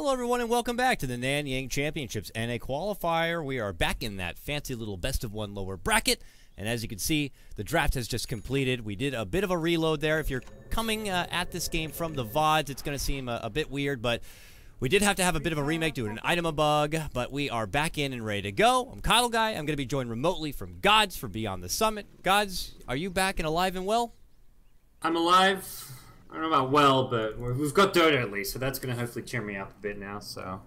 Hello everyone and welcome back to the NYChampionships and a qualifier. We are back in that fancy little best of one lower bracket, and as you can see, the draft has just completed. We did a bit of a reload there. If you're coming at this game from the VODs, it's going to seem a bit weird, but we did have to have a bit of a remake due to an item bug, but we are back in and ready to go. I'm Kyle Guy. I'm going to be joined remotely from Gods for Beyond the Summit. Gods, are you back and alive and well? I'm alive. I don't know about well, but we've got dirt at least, so that's going to hopefully cheer me up a bit now. So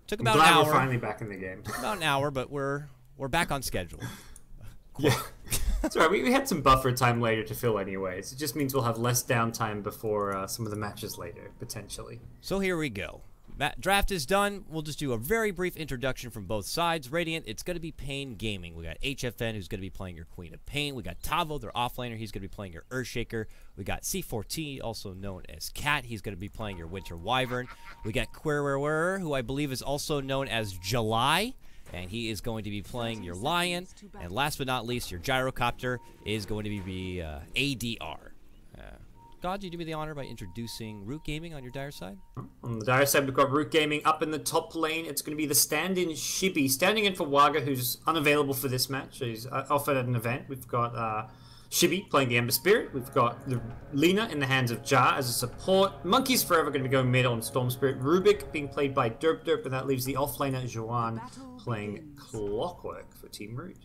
took about an hour. We're finally back in the game. Took about an hour, but we're back on schedule. Yeah, that's right. We had some buffer time later to fill anyways. It just means we'll have less downtime before some of the matches later, potentially. So here we go. Draft is done. We'll just do a very brief introduction from both sides. Radiant, it's going to be Pain Gaming. We got HFN, who's going to be playing your Queen of Pain. We got Tavo, their offlaner. He's going to be playing your Earthshaker. We got C4T, also known as Cat. He's going to be playing your Winter Wyvern. We got Qualifier, who I believe is also known as July, and he is going to be playing your Lion. And last but not least, your Gyrocopter is going to be ADR. God, you do me the honor by introducing Root Gaming on your Dire side? On the Dire side, we've got Root Gaming up in the top lane. It's going to be the stand-in Shibi, standing in for Waga, who's unavailable for this match. He's offered at an event. We've got Shibi playing the Ember Spirit. We've got the Lina in the hands of Jar as a support. Monkeys Forever going to be going mid on Storm Spirit. Rubik being played by Derp, and that leaves the offlaner Joanne playing Clockwork for Team Root.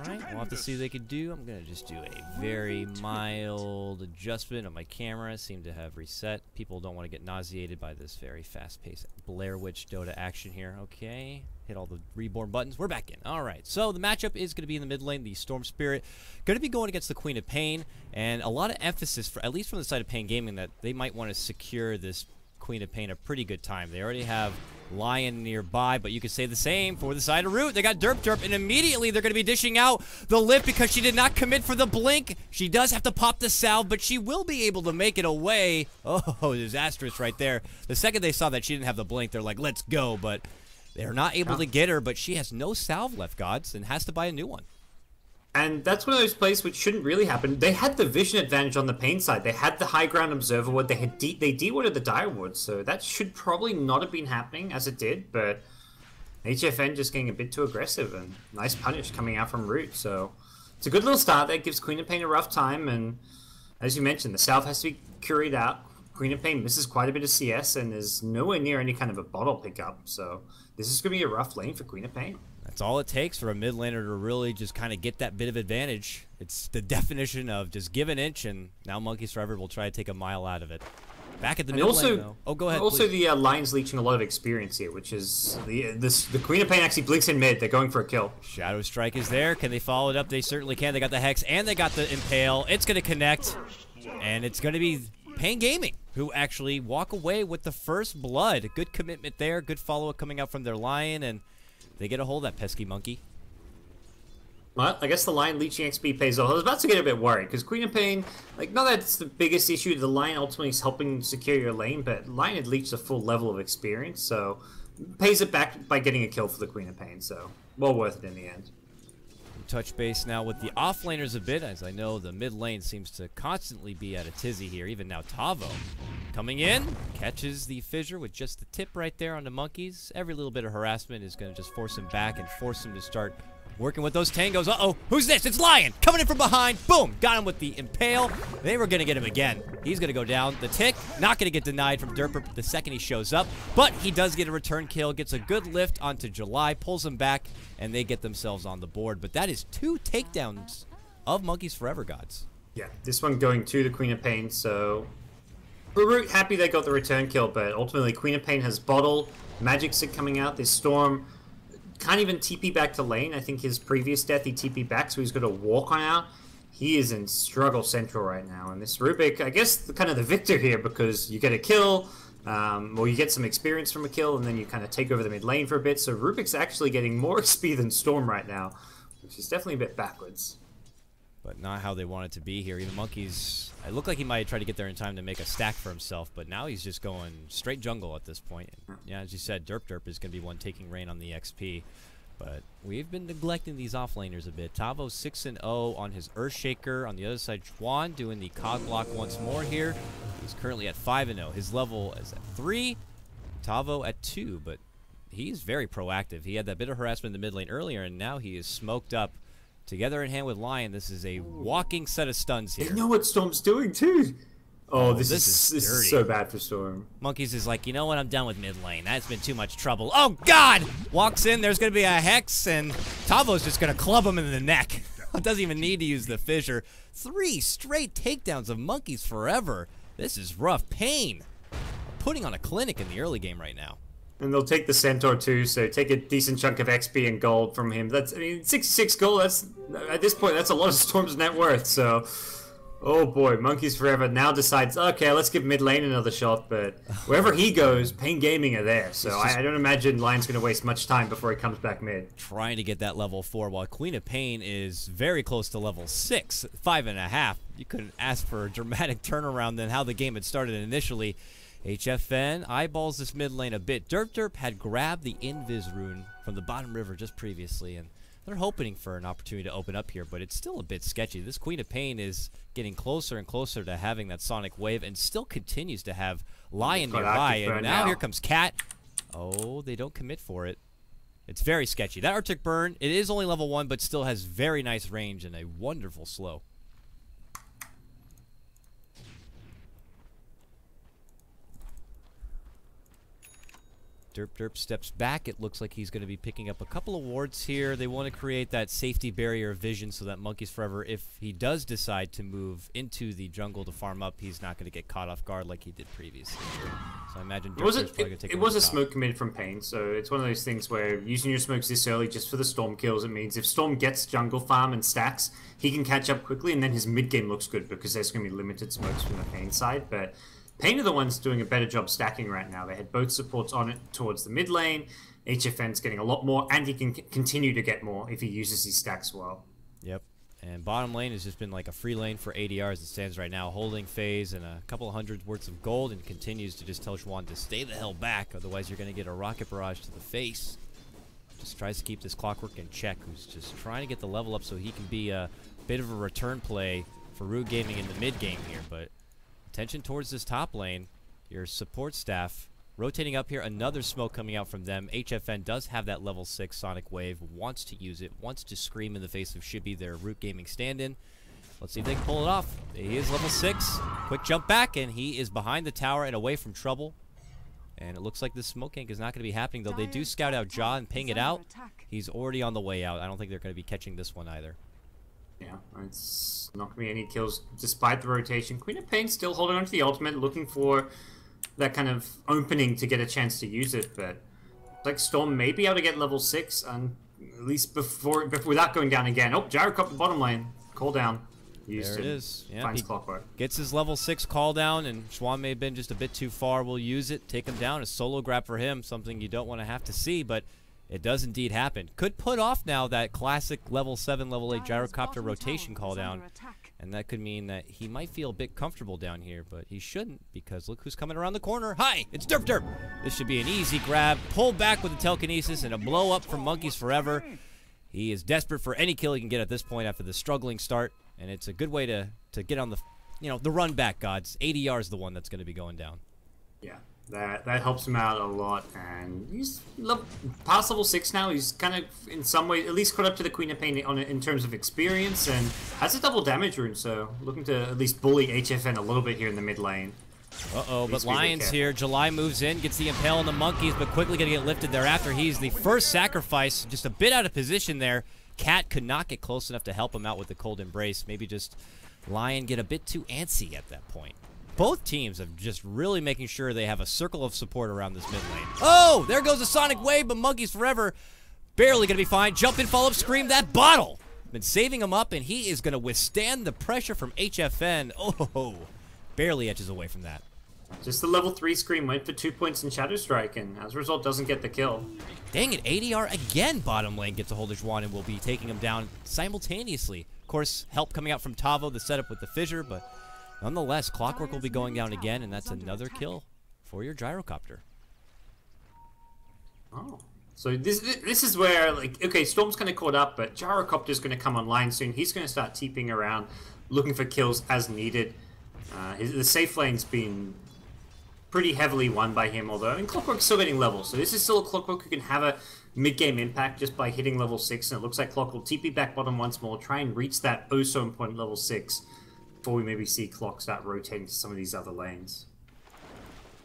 Alright, we'll have to see what they could do. I'm going to just do a very mild adjustment on my camera. Seem to have reset. People don't want to get nauseated by this very fast-paced Blair Witch Dota action here. Okay, hit all the reborn buttons. We're back in. Alright, so the matchup is going to be in the mid lane. The Storm Spirit going to be going against the Queen of Pain, and a lot of emphasis, for at least from the side of Pain Gaming, that they might want to secure this Queen of Pain a pretty good time. They already have Lion nearby, but you could say the same for the side of Root. They got Derp, and immediately they're going to be dishing out the lift because she did not commit for the blink. She does have to pop the salve, but she will be able to make it away. Oh, disastrous right there. The second they saw that she didn't have the blink, they're like, let's go, but they're not able to get her, but she has no salve left, Gods, and has to buy a new one. And that's one of those plays which shouldn't really happen. They had the vision advantage on the Pain side. They had the high ground observer ward. They had they de-warded the dire ward, so that should probably not have been happening as it did. But HFN just getting a bit too aggressive, and nice punish coming out from Root. So it's a good little start that gives Queen of Pain a rough time. And as you mentioned, the South has to be curried out. Queen of Pain misses quite a bit of CS and is nowhere near any kind of a bottle pickup. So this is going to be a rough lane for Queen of Pain. That's all it takes for a mid laner to really just kind of get that bit of advantage. It's the definition of just give an inch, and now Monkeys Forever will try to take a mile out of it. Back at the mid lane, though. Oh, go ahead, also, please. the Lion's leeching a lot of experience here, which is the Queen of Pain actually blinks in mid. They're going for a kill. Shadow Strike is there. Can they follow it up? They certainly can. They got the Hex, and they got the Impale. It's going to connect, and it's going to be Pain Gaming who actually walk away with the first blood. Good commitment there. Good follow-up coming out from their Lion, and they get a hold of that pesky monkey. Well, I guess the Lion leeching XP pays off. I was about to get a bit worried, because Queen of Pain, like, not that it's the biggest issue, the Lion ultimately is helping secure your lane, but Lion had leached a full level of experience, so pays it back by getting a kill for the Queen of Pain, so well worth it in the end. Touch base now with the offlaners a bit, as I know the mid lane seems to constantly be at a tizzy here. Even now Tavo coming in, catches the fissure with just the tip right there on the monkeys. Every little bit of harassment is going to just force him back and force him to start working with those tangos. Uh-oh, who's this? It's Lion coming in from behind. Boom, got him with the Impale. They were going to get him again. He's going to go down. The tick, not going to get denied from Derp the second he shows up, but he does get a return kill, gets a good lift onto July, pulls him back, and they get themselves on the board. But that is 2 takedowns of Monkeys Forever, Gods. Yeah, this one going to the Queen of Pain, so Root happy they got the return kill, but ultimately Queen of Pain has bottle, Magic Stick coming out, this Storm can't even TP back to lane. I think his previous death he TP back, so he's got to walk on out. He is in struggle central right now, and this Rubik, I guess, kind of the victor here, because you get a kill, or you get some experience from a kill, and then you kind of take over the mid lane for a bit. So Rubik's actually getting more XP than Storm right now, which is definitely a bit backwards. But not how they want it to be here. Even Monkeys, it looked like he might try to get there in time to make a stack for himself, but now he's just going straight jungle at this point. And yeah, as you said, Derp is going to be one taking reign on the XP. But we've been neglecting these offlaners a bit. Tavo 6-0 on his Earthshaker. On the other side, Juan doing the cog block once more here. He's currently at 5-0. His level is at 3. Tavo at 2, but he's very proactive. He had that bit of harassment in the mid lane earlier, and now he is smoked up. Together in hand with Lion, this is a walking set of stuns here. They know what Storm's doing, too. Oh, this is so bad for Storm. Monkeys is like, you know what? I'm done with mid lane. That's been too much trouble. Oh, God! Walks in. There's going to be a Hex, and Tavo's just going to club him in the neck. Doesn't even need to use the fissure. 3 straight takedowns of Monkeys forever. This is rough. Pain. Putting on a clinic in the early game right now. And they'll take the Centaur too, so take a decent chunk of XP and gold from him. That's, I mean, 66 gold, that's, at this point, that's a lot of Storm's net worth, so... Oh boy, Monkeys Forever now decides, okay, let's give mid lane another shot, but wherever he goes, Pain Gaming are there, so I don't imagine Lion's going to waste much time before he comes back mid. Trying to get that level 4, while Queen of Pain is very close to level 6, 5.5. You couldn't ask for a dramatic turnaround than how the game had started initially. HFN eyeballs this mid lane a bit. Derp had grabbed the Invis rune from the bottom river just previously, and they're hoping for an opportunity to open up here, but it's still a bit sketchy. This Queen of Pain is getting closer and closer to having that Sonic Wave and still continues to have Lion nearby, and now here comes Cat. Oh, they don't commit for it. It's very sketchy. That Arctic Burn, it is only level 1, but still has very nice range and a wonderful slow. Derp steps back. It looks like he's going to be picking up a couple of wards here. They want to create that safety barrier of vision so that Monkeys Forever, if he does decide to move into the jungle to farm up, he's not going to get caught off guard like he did previously. So I imagine Derp's probably going to take it was a smoke committed from Pain, so it's one of those things where using your smokes this early just for the Storm kills, it means if Storm gets jungle farm and stacks, he can catch up quickly, and then his mid game looks good because there's going to be limited smokes from the Pain side, but... Pain are the ones doing a better job stacking right now. They had both supports on it towards the mid lane. HFN's getting a lot more, and he can continue to get more if he uses his stacks well. Yep. And bottom lane has just been like a free lane for ADR as it stands right now, holding phase and a couple of hundred worth of gold, and continues to just tell Xuan to stay the hell back, otherwise you're going to get a rocket barrage to the face. Just tries to keep this Clockwork in check, who's just trying to get the level up so he can be a bit of a return play for Root Gaming in the mid game here, but... Attention towards this top lane. Your support staff rotating up here. Another smoke coming out from them. HFN does have that level 6 Sonic Wave. Wants to use it. Wants to scream in the face of Shibby, their Root Gaming stand-in. Let's see if they can pull it off. He is level 6. Quick jump back, and he is behind the tower and away from trouble. And it looks like this smoke gank is not going to be happening, though. They do scout out Ja and ping it out. He's already on the way out. I don't think they're going to be catching this one either. Yeah, it's not going to be any kills despite the rotation. Queen of Pain still holding on to the ultimate, looking for that kind of opening to get a chance to use it, but like Storm may be able to get level 6, and at least before without going down again. Oh, Gyrocopter bottom lane. Call down. There it is. Yeah, finds Clockwork. Gets his level 6 call down, and Xuan may have been just a bit too far. We'll use it, take him down. A solo grab for him, something you don't want to have to see, but it does indeed happen. Could put off now that classic level 7, level 8 Gyrocopter rotation call down, and that could mean that he might feel a bit comfortable down here, but he shouldn't, because look who's coming around the corner. Hi, it's Derp. This should be an easy grab. Pull back with the telekinesis and a blow up from Monkeys Forever. He is desperate for any kill he can get at this point after the struggling start, and it's a good way to get on the, the run back, gods. ADR is the one that's going to be going down. Yeah. That helps him out a lot, and he's past level 6 now. He's kind of, in some way, at least caught up to the Queen of Pain in terms of experience, and has a double damage rune, so looking to at least bully HFN a little bit here in the mid lane. Uh-oh, but Lion's here. July moves in, gets the Impale on the Monkeys, but quickly going to get lifted thereafter. He's the first sacrifice, just a bit out of position there. Cat could not get close enough to help him out with the Cold Embrace. Maybe just Lion get a bit too antsy at that point. Both teams are just really making sure they have a circle of support around this mid lane. Oh, there goes the Sonic Wave, but Monkeys Forever barely going to be fine. Jump in, follow-up, scream, that bottle. Been saving him up, and he is going to withstand the pressure from HFN. Oh, barely edges away from that. Just the level 3 scream went for 2 points in Shadow Strike, and as a result doesn't get the kill. Dang it, ADR again bottom lane gets a hold of Xuan and will be taking him down simultaneously. Of course, help coming out from Tavo, the setup with the fissure, but nonetheless, Clockwork will be going down again, and that's another kill for your Gyrocopter. Oh. So this is where, like, okay, Storm's kind of caught up, but Gyrocopter's going to come online soon. He's going to start TPing around, looking for kills as needed. The safe lane's been pretty heavily won by him, although, and Clockwork's still getting levels, so this is still a Clockwork who can have a mid-game impact just by hitting level 6, and it looks like Clock will TP back bottom once more, try and reach that oh-so-important level 6 before we maybe see Clock start rotating to some of these other lanes.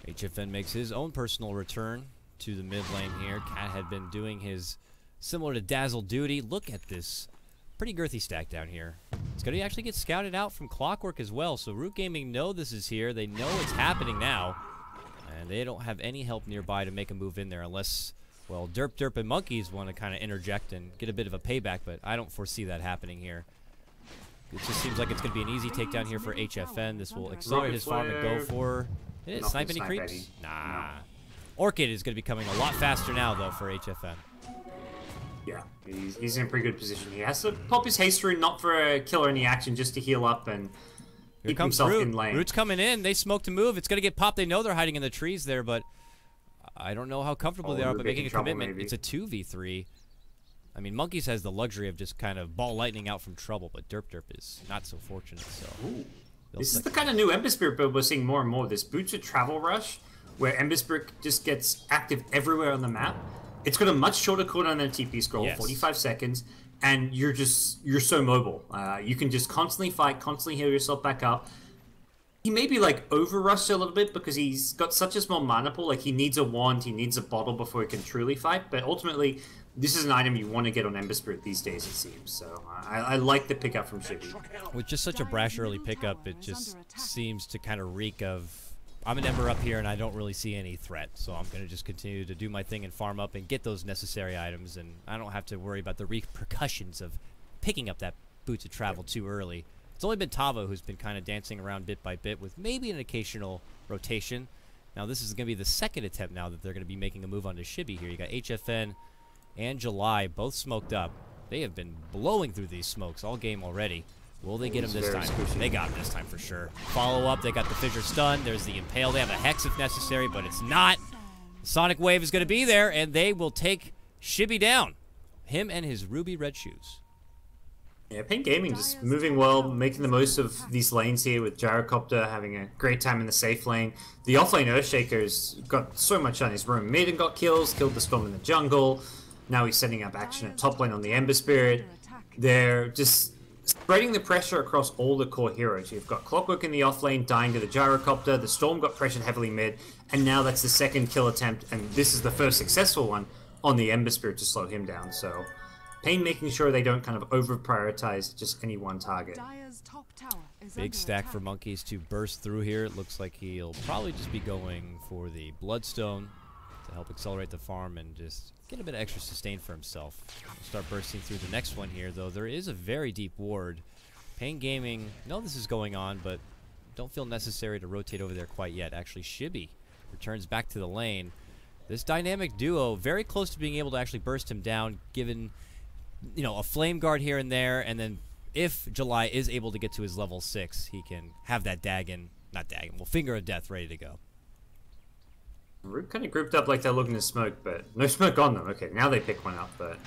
HFN makes his own personal return to the mid lane here. Cat had been doing his similar to Dazzle duty. Look at this pretty girthy stack down here. It's going to actually get scouted out from Clockwork as well, so Root Gaming know this is here. They know it's happening now, and they don't have any help nearby to make a move in there unless, well, Derp and Monkeys want to kind of interject and get a bit of a payback, but I don't foresee that happening here. It just seems like it's going to be an easy takedown here for HFN. This will accelerate his farm and go for... Snipe any creeps? Eddie. Nah. No. Orchid is going to be coming a lot faster now, though, for HFN. Yeah, he's in a pretty good position. He has to pop his haste rune, not for a kill or any action, just to heal up and keep himself in lane. Root's coming in. They smoke to move. It's going to get popped. They know they're hiding in the trees there, but I don't know how comfortable they are, but making a commitment. Maybe. It's a 2v3. I mean, Monkeys has the luxury of just kind of ball lightning out from trouble, but Derp is not so fortunate, so... Ooh. This is the kind of new Ember Spirit build we're seeing more and more. This Boots of Travel Rush, where Ember Spirit just gets active everywhere on the map. It's got a much shorter cooldown than TP scroll, 45 seconds, and you're so mobile. You can just constantly fight, constantly heal yourself back up. He may be like over rushed a little bit because he's got such a small mana pool. Like he needs a wand, he needs a bottle before he can truly fight. But ultimately, this is an item you want to get on Ember Spirit these days, it seems. So I like the pickup from Shibby. With just such a brash early pickup, it just seems to kind of reek of, I'm an Ember up here and I don't really see any threat. So I'm going to just continue to do my thing and farm up and get those necessary items. And I don't have to worry about the repercussions of picking up that Boots of Travel too early. It's only been Tavo who's been kind of dancing around bit by bit with maybe an occasional rotation. Now this is going to be the second attempt now that they're going to be making a move onto Shibby here. You got HFN and July both smoked up. They have been blowing through these smokes all game already. Will they get him this time? Squishy. They got him this time for sure. Follow up, they got the Fissure stun. There's the Impale. They have a Hex if necessary, but it's not. Sonic Wave is going to be there, and they will take Shibby down. Him and his ruby red shoes. Yeah, Pain Gaming just moving well, making the most of these lanes here with Gyrocopter having a great time in the safe lane. The offlane Earthshaker's got so much on his roam mid and got kills, killed the Storm in the jungle. Now he's setting up action at top lane on the Ember Spirit. They're just spreading the pressure across all the core heroes. You've got Clockwork in the offlane dying to the Gyrocopter, the Storm got pressured heavily mid, and now that's the second kill attempt, and this is the first successful one on the Ember Spirit to slow him down, so... Pain making sure they don't kind of over-prioritize just any one target. Big stack for Monkeys to burst through here. It looks like he'll probably just be going for the Bloodstone to help accelerate the farm and just get a bit of extra sustain for himself. We'll start bursting through the next one here, though. There is a very deep ward. Pain Gaming know this is going on, but don't feel necessary to rotate over there quite yet. Actually, Shibby returns back to the lane. This dynamic duo very close to being able to actually burst him down, given... you know, a flame guard here and there, and then if July is able to get to his level 6, he can have that Finger of Death ready to go. Root kind of grouped up like they're looking to smoke, but no smoke on them. Okay, now they pick one up, but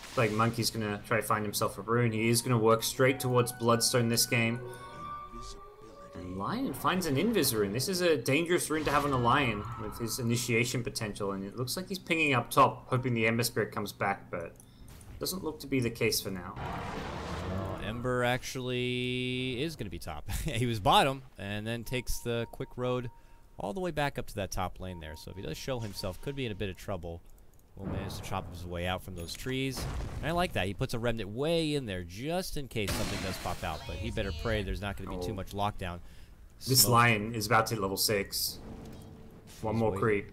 it's like Monkey's gonna try to find himself a rune. He is gonna work straight towards Bloodstone this game. And Lion finds an Invis rune. This is a dangerous rune to have on a Lion with his initiation potential, and it looks like he's pinging up top, hoping the Ember Spirit comes back, but doesn't look to be the case for now. Ember actually is going to be top. He was bottom, and then takes the quick road all the way back up to that top lane there. So if he does show himself, could be in a bit of trouble. Will manage to chop his way out from those trees. And I like that. He puts a remnant way in there just in case something does pop out. But he better pray there's not going to be too much lockdown. This Lion is about to hit level 6. One more creep.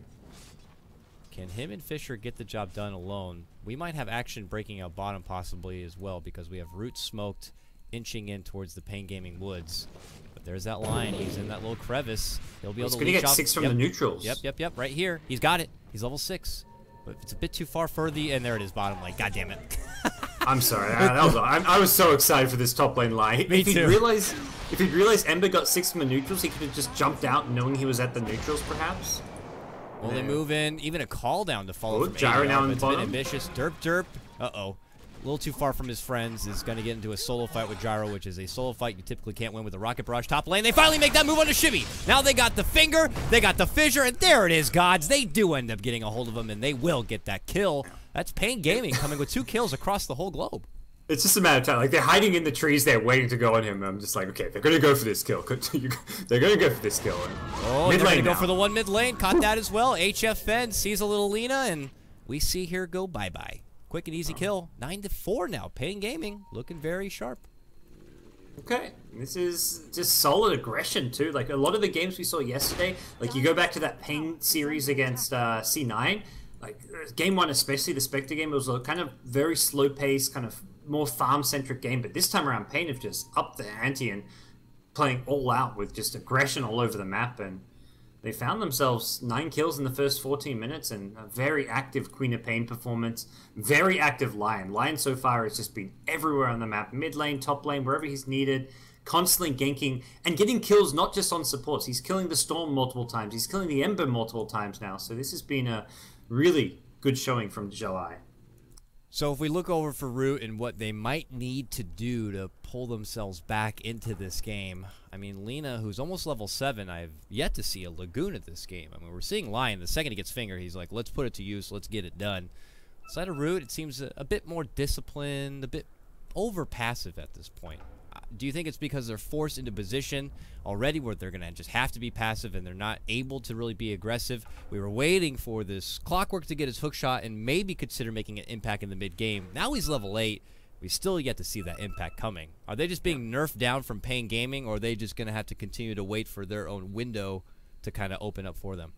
Can him and Fissure get the job done alone? We might have action breaking out bottom possibly as well because we have Root smoked inching in towards the Pain Gaming woods. But there's that Lion. He's in that little crevice. He'll be able to leech off. He's going to get 6 from the neutrals. Yep. Right here. He's got it. He's level 6. But it's a bit too far further, and there it is, bottom lane. God damn it. I'm sorry. I was so excited for this top lane line. Me too. If he'd realized Ember got 6 from the neutrals, he could have just jumped out knowing he was at the neutrals, perhaps. Will they move in? Even a call down to follow from Gyro now in the it's a bit bottom. ambitious. Derp. Uh-oh. little too far from his friends, is going to get into a solo fight with Gyro, which is a solo fight you typically can't win with a Rocket Barrage top lane. They finally make that move onto Shibby. Now they got the finger, they got the fissure, and there it is, gods. They do end up getting a hold of him, and they will get that kill. That's Pain Gaming coming with 2 kills across the whole globe. It's just a matter of time. Like, they're hiding in the trees there, waiting to go on him. I'm just like, okay, they're going to go for this kill. They're going to go for this kill. Oh, they're going to go for the one mid lane. Caught that as well. HF Fed sees a little Lina, and we see here go bye-bye. Quick and easy kill. 9-4 now. Pain Gaming looking very sharp. Okay, this is just solid aggression too. Like a lot of the games we saw yesterday, like you go back to that Pain series against C9, like game 1 especially, the Spectre game, it was a kind of very slow pace, kind of more farm-centric game, but this time around Pain have just upped the ante and playing all out with just aggression all over the map, and they found themselves 9 kills in the first 14 minutes and a very active Queen of Pain performance. Very active Lion. Lion so far has just been everywhere on the map. Mid lane, top lane, wherever he's needed. Constantly ganking and getting kills not just on supports. He's killing the Storm multiple times. He's killing the Ember multiple times now. So this has been a really good showing from July. So if we look over for Root and what they might need to do to pull themselves back into this game, I mean, Lina, who's almost level 7, I've yet to see a Lagoon at this game. I mean, we're seeing Lion. The second he gets Finger, he's like, let's put it to use, let's get it done. Outside of Root, it seems a bit more disciplined, a bit over-passive at this point. Do you think it's because they're forced into position already where they're going to just have to be passive and they're not able to really be aggressive? We were waiting for this Clockwork to get his hook shot and maybe consider making an impact in the mid-game. Now he's level 8. We still yet to see that impact coming. Are they just being nerfed down from Pain Gaming, or are they just going to have to continue to wait for their own window to kind of open up for them?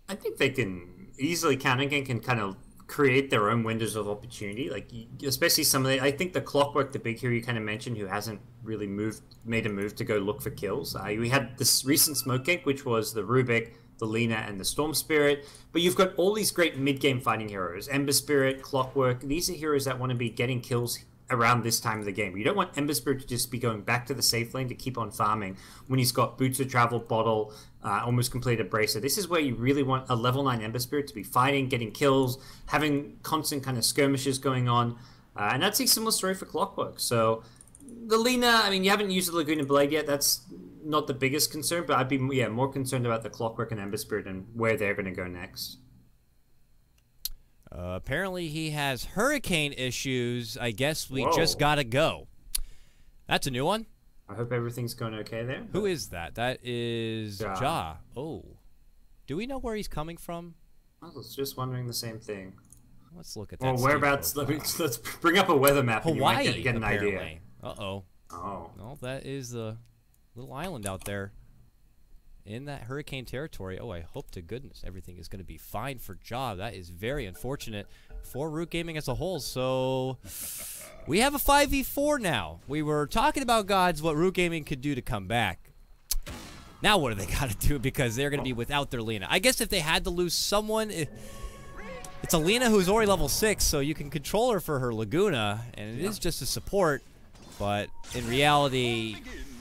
I think they can easily countergank and kind of create their own windows of opportunity, like especially some of the, I think the Clockwork, the big hero you kind of mentioned, who hasn't really made a move to go look for kills. We had this recent smoke gank, which was the Rubik, the Lina, and the Storm Spirit, but you've got all these great mid-game fighting heroes. Ember Spirit, Clockwork, these are heroes that want to be getting kills around this time of the game. You don't want Ember Spirit to just be going back to the safe lane to keep on farming when he's got Boots of Travel, Bottle, almost completed Bracer. This is where you really want a level 9 Ember Spirit to be fighting, getting kills, having constant kind of skirmishes going on. And that's a similar story for Clockwork. So the Lina, I mean, you haven't used the Laguna Blade yet. That's not the biggest concern, but I'd be more concerned about the Clockwork and Ember Spirit and where they're going to go next. Apparently he has hurricane issues. I guess we just gotta go. That's a new one. I hope everything's going okay there. Who is that? That is Ja. Oh. Do we know where he's coming from? I was just wondering the same thing. Let's look at that. Well, whereabouts? Let's bring up a weather map. Hawaii, and you might get an apparently. idea. Uh-oh. Oh. Well, that is the little island out there in that hurricane territory. Oh, I hope to goodness everything is going to be fine for Ja. That is very unfortunate for Root Gaming as a whole. So we have a 5v4 now. We were talking about gods, what Root Gaming could do to come back. Now what do they got to do, because they're going to be without their Lina? I guess if they had to lose someone, it's a Lina who's already level 6, so you can control her for her Laguna, and it is just a support. But in reality,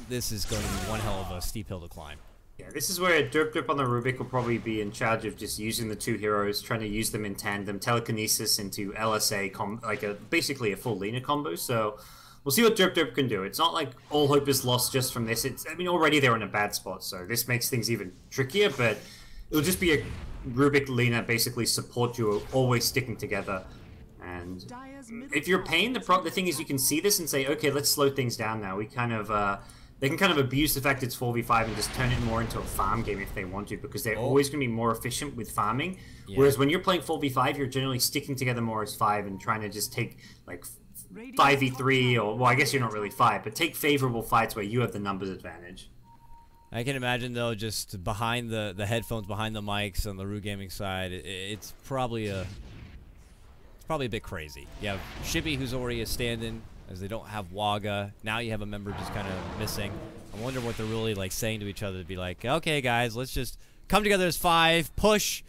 this is going to be one hell of a steep hill to climb. Yeah, this is where Derp on the Rubik will probably be in charge of just using the 2 heroes, trying to use them in tandem, telekinesis into LSA, basically a full Lina combo. So we'll see what Derp can do. It's not like all hope is lost just from this. I mean, already they're in a bad spot, so this makes things even trickier, but it'll just be a Rubik Lina basically support duo, always sticking together. And if you're Pain, the thing is you can see this and say, okay, let's slow things down now. We kind of... They can kind of abuse the fact it's 4v5 and just turn it more into a farm game if they want to, because they're always going to be more efficient with farming. Yeah. Whereas when you're playing 4v5, you're generally sticking together more as 5 and trying to just take like 5v3, or, well, I guess you're not really 5, but take favorable fights where you have the numbers advantage. I can imagine, though, just behind the headphones, behind the mics on the Root Gaming side, it's probably a bit crazy. You have Shibby, who's already a stand-in, as they don't have Waga. Now you have a member just kind of missing. I wonder what they're really like saying to each other to be like, okay, guys, let's just come together as 5, push,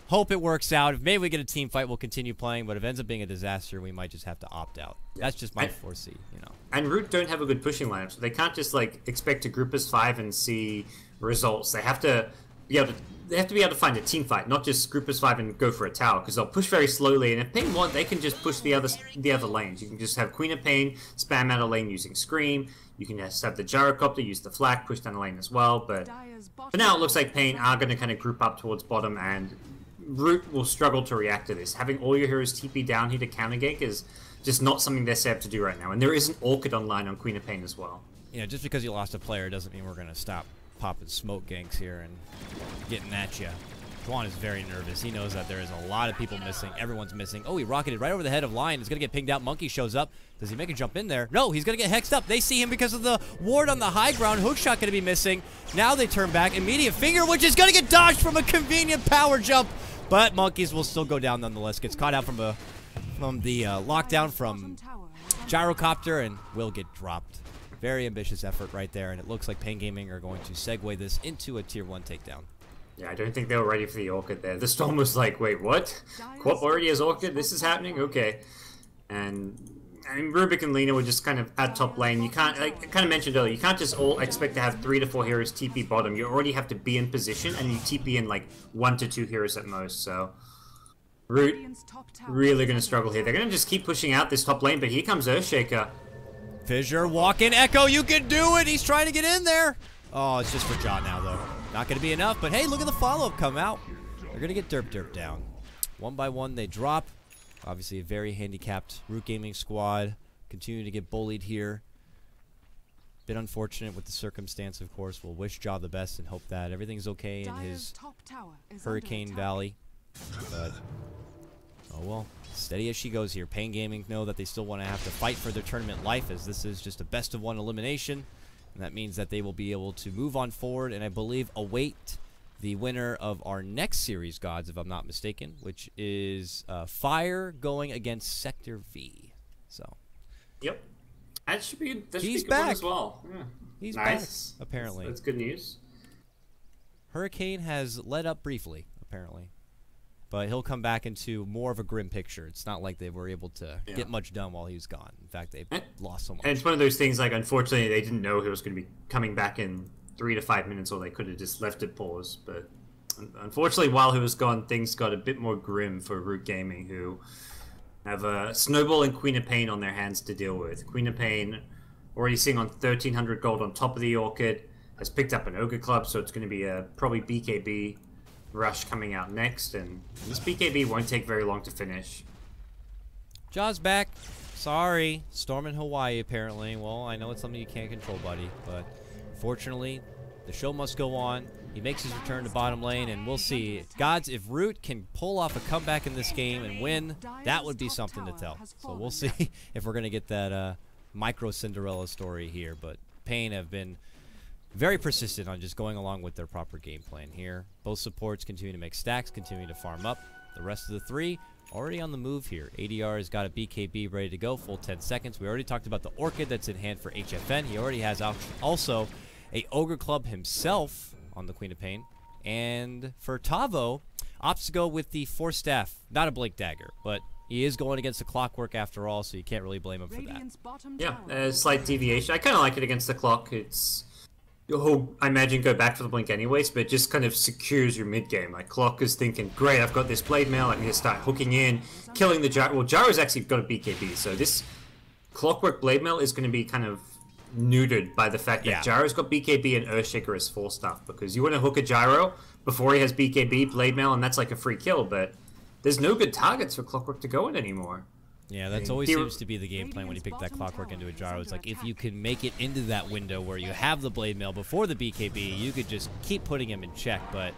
hope it works out. If maybe we get a team fight, we'll continue playing, but if it ends up being a disaster, we might just have to opt out. That's just my foresee, you know. And Root don't have a good pushing lineup, so they can't just like expect to group as 5 and see results. They have to be able to they have to be able to find a team fight, not just group us 5 and go for a tower, because they'll push very slowly, and if Pain want, they can just push the other lanes. You can just have Queen of Pain spam out a lane using Scream. You can just have the Gyrocopter use the flak, push down the lane as well, but for now it looks like Pain are going to kind of group up towards bottom, and Root will struggle to react to this. Having all your heroes TP down here to counter gank is just not something they're set up to do right now, and there is an Orchid online on Queen of Pain as well. You know, just because you lost a player doesn't mean we're going to stop popping smoke ganks here and getting at you. Juan is very nervous. He knows that there is a lot of people missing. Everyone's missing. Oh, he rocketed right over the head of Lion. He's going to get pinged out. Monkey shows up. Does he make a jump in there? No, he's going to get hexed up. They see him because of the ward on the high ground. Hookshot going to be missing. Now they turn back. Immediate finger, which is going to get dodged from a convenient power jump. But Monkeys will still go down nonetheless. Gets caught out from the lockdown from Gyrocopter and will get dropped. Very ambitious effort right there, and it looks like Pain Gaming are going to segue this into a Tier 1 takedown. Yeah, I don't think they were ready for the Orchid there. The Storm was like, wait, what? Quap already has Orchid? This is happening? Okay. And I mean, Rubik and Lena were just kind of at top lane. You can't, like I kind of mentioned earlier, you can't just all expect to have 3 to 4 heroes TP bottom. You already have to be in position, and you TP in like 1 to 2 heroes at most, so Root really going to struggle here. They're going to just keep pushing out this top lane, but here comes Earthshaker. Fissure, walk in, Echo, you can do it! He's trying to get in there! Oh, it's just for John now, though. Not going to be enough, but hey, look at the follow-up come out. They're going to get derp down. One by one, they drop. Obviously, a very handicapped Root Gaming squad. Continue to get bullied here. Bit unfortunate with the circumstance, of course. We'll wish Ja the best and hope that everything's okay in his Hurricane Valley. But, oh well. Steady as she goes here. Pain Gaming know that they still want to have to fight for their tournament life, as this is just a best-of-1 elimination. And that means that they will be able to move on forward and I believe await the winner of our next series, Gods, if I'm not mistaken, which is Fire going against Sector V. So. Yep. That should be, He's good back one as well. Yeah. He's nice. Back, apparently. That's good news. Hurricane has let up briefly, apparently. But he'll come back into more of a grim picture. It's not like they were able to get much done while he was gone. In fact, they lost so much. And it's one of those things, like, unfortunately, they didn't know he was going to be coming back in 3 to 5 minutes, or they could have just left it paused. But unfortunately, while he was gone, things got a bit more grim for Root Gaming, who have a Snowball and Queen of Pain on their hands to deal with. Queen of Pain, already sitting on 1,300 gold on top of the Orchid, has picked up an Ogre Club, so it's going to be a probably BKB rush coming out next, and this BKB won't take very long to finish. Jaws back. Sorry. Storm in Hawaii, apparently. Well, I know it's something you can't control, buddy, but fortunately, the show must go on. He makes his return to bottom lane, and we'll see. Gods, if Root can pull off a comeback in this game and win, that would be something to tell. So we'll see if we're going to get that micro Cinderella story here, but Pain have been very persistent on just going along with their proper game plan here. Both supports continue to make stacks, continue to farm up. The rest of the 3 already on the move here. ADR has got a BKB ready to go, full 10 seconds. We already talked about the Orchid that's in hand for HFN. He already has also a Ogre Club himself on the Queen of Pain. And for Tavo, opts to go with the Force Staff. Not a Blink Dagger, but he is going against the Clockwork after all, so you can't really blame him for that. Yeah, a slight deviation. I kind of like it against the clock. He'll, I imagine, go back for the blink anyways, but it just kind of secures your mid game. Like, Clock is thinking, great, I've got this blade mail, I can just start hooking in, killing the Gyro. Well, Gyro's actually got a BKB, so this Clockwork blade mail is going to be kind of neutered by the fact that Gyro's got BKB and Earthshaker is full stuff, because you want to hook a Gyro before he has BKB, blade mail, and that's like a free kill, but there's no good targets for Clockwork to go in anymore. Yeah, that's always seems to be the game plan when you pick that Clockwork into a Gyro. It's like, if you can make it into that window where you have the Blade Mail before the BKB, you could just keep putting him in check, but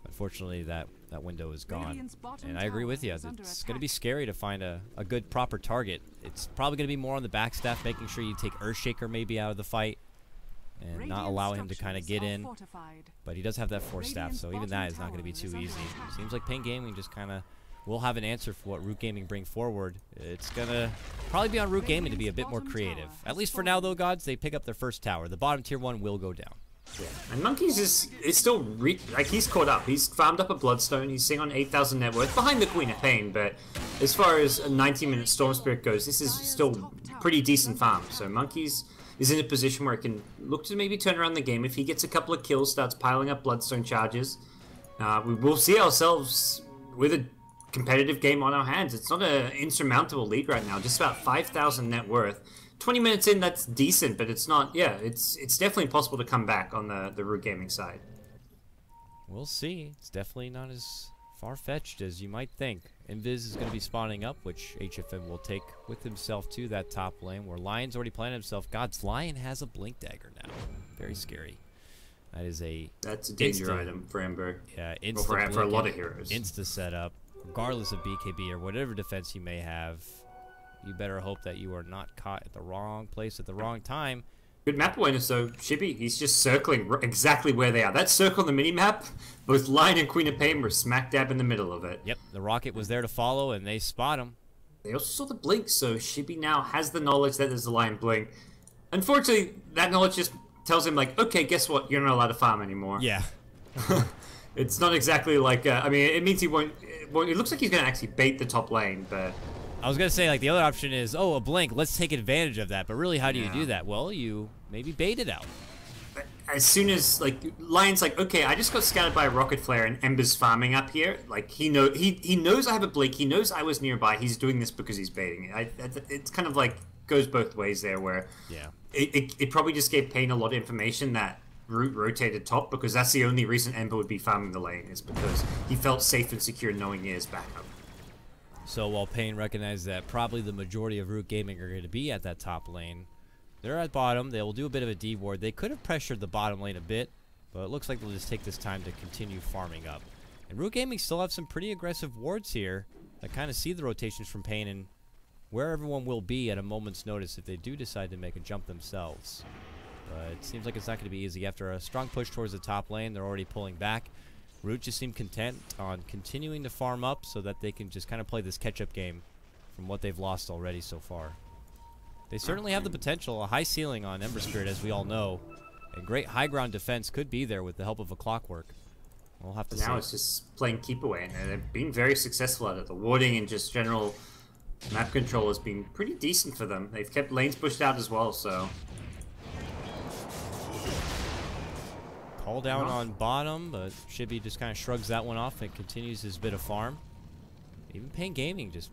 unfortunately that window is gone. And I agree with you. It's going to be scary to find a good, proper target. It's probably going to be more on the backstaff, making sure you take Earthshaker maybe out of the fight and not allow him to kind of get in. But he does have that Force Staff, so even that is not going to be too easy. Seems like Pain Gaming just kind of will have an answer for what Root Gaming bring forward. It's going to probably be on Root Gaming to be a bit more creative. At least for now, though, Gods, they pick up their first tower. The bottom tier 1 will go down. Yeah. And Monkeys is still, like, he's caught up. He's farmed up a Bloodstone. He's sitting on 8,000 net worth behind the Queen of Pain, but as far as a 90-minute Storm Spirit goes, this is still pretty decent farm. So Monkeys is in a position where it can look to maybe turn around the game. If he gets a couple of kills, starts piling up Bloodstone charges, We will see ourselves with a competitive game on our hands. It's not an insurmountable lead right now, just about 5,000 net worth. 20 minutes in, that's decent, but it's not, yeah, it's definitely possible to come back on the Root Gaming side. We'll see. It's definitely not as far-fetched as you might think. Invis is going to be spawning up, which HFM will take with himself to that top lane, where Lion's already planted himself. God's Lion has a Blink Dagger now. Very scary. That's a danger item for Ember. Yeah, for a lot of heroes. Insta setup, regardless of BKB or whatever defense you may have. You better hope that you are not caught at the wrong place at the wrong time. Good map awareness though, Shibby. He's just circling exactly where they are. That circle on the mini-map, both Lion and Queen of Pain were smack dab in the middle of it. Yep, the rocket was there to follow, and they spot him. They also saw the blink, so Shibby now has the knowledge that there's a Lion blink. Unfortunately, that knowledge just tells him, like, okay, guess what? You're not allowed to farm anymore. Yeah. It's not exactly like, I mean, it means he won't, it looks like he's going to actually bait the top lane, but... I was going to say, like, the other option is, oh, a blink, let's take advantage of that. But really, how do you do that? Well, you maybe bait it out. As soon as, like, Lion's like, okay, I just got scattered by a rocket flare and Ember's farming up here. Like, he knows I have a blink. He knows I was nearby. He's doing this because he's baiting it. It's kind of like, goes both ways there, where it probably just gave Pain a lot of information that Root rotated top, because that's the only reason Ember would be farming the lane, is because he felt safe and secure knowing he is back up. So while Pain recognizes that probably the majority of Root Gaming are going to be at that top lane, they're at bottom. They will do a bit of a D ward. They could have pressured the bottom lane a bit, but it looks like they'll just take this time to continue farming up. And Root Gaming still have some pretty aggressive wards here that kind of see the rotations from Pain and where everyone will be at a moment's notice if they do decide to make a jump themselves. But it seems like it's not going to be easy. After a strong push towards the top lane, they're already pulling back. Root just seem content on continuing to farm up so that they can just kind of play this catch-up game from what they've lost already so far. They certainly have the potential, a high ceiling on Ember Spirit, as we all know. A great high ground defense could be there with the help of a Clockwork. We'll have to see. Now it's just playing keep away, and they've been very successful at it. The warding and just general map control has been pretty decent for them. They've kept lanes pushed out as well, so... Call down on bottom, but Shibby just kind of shrugs that one off and continues his bit of farm. Even Pain Gaming just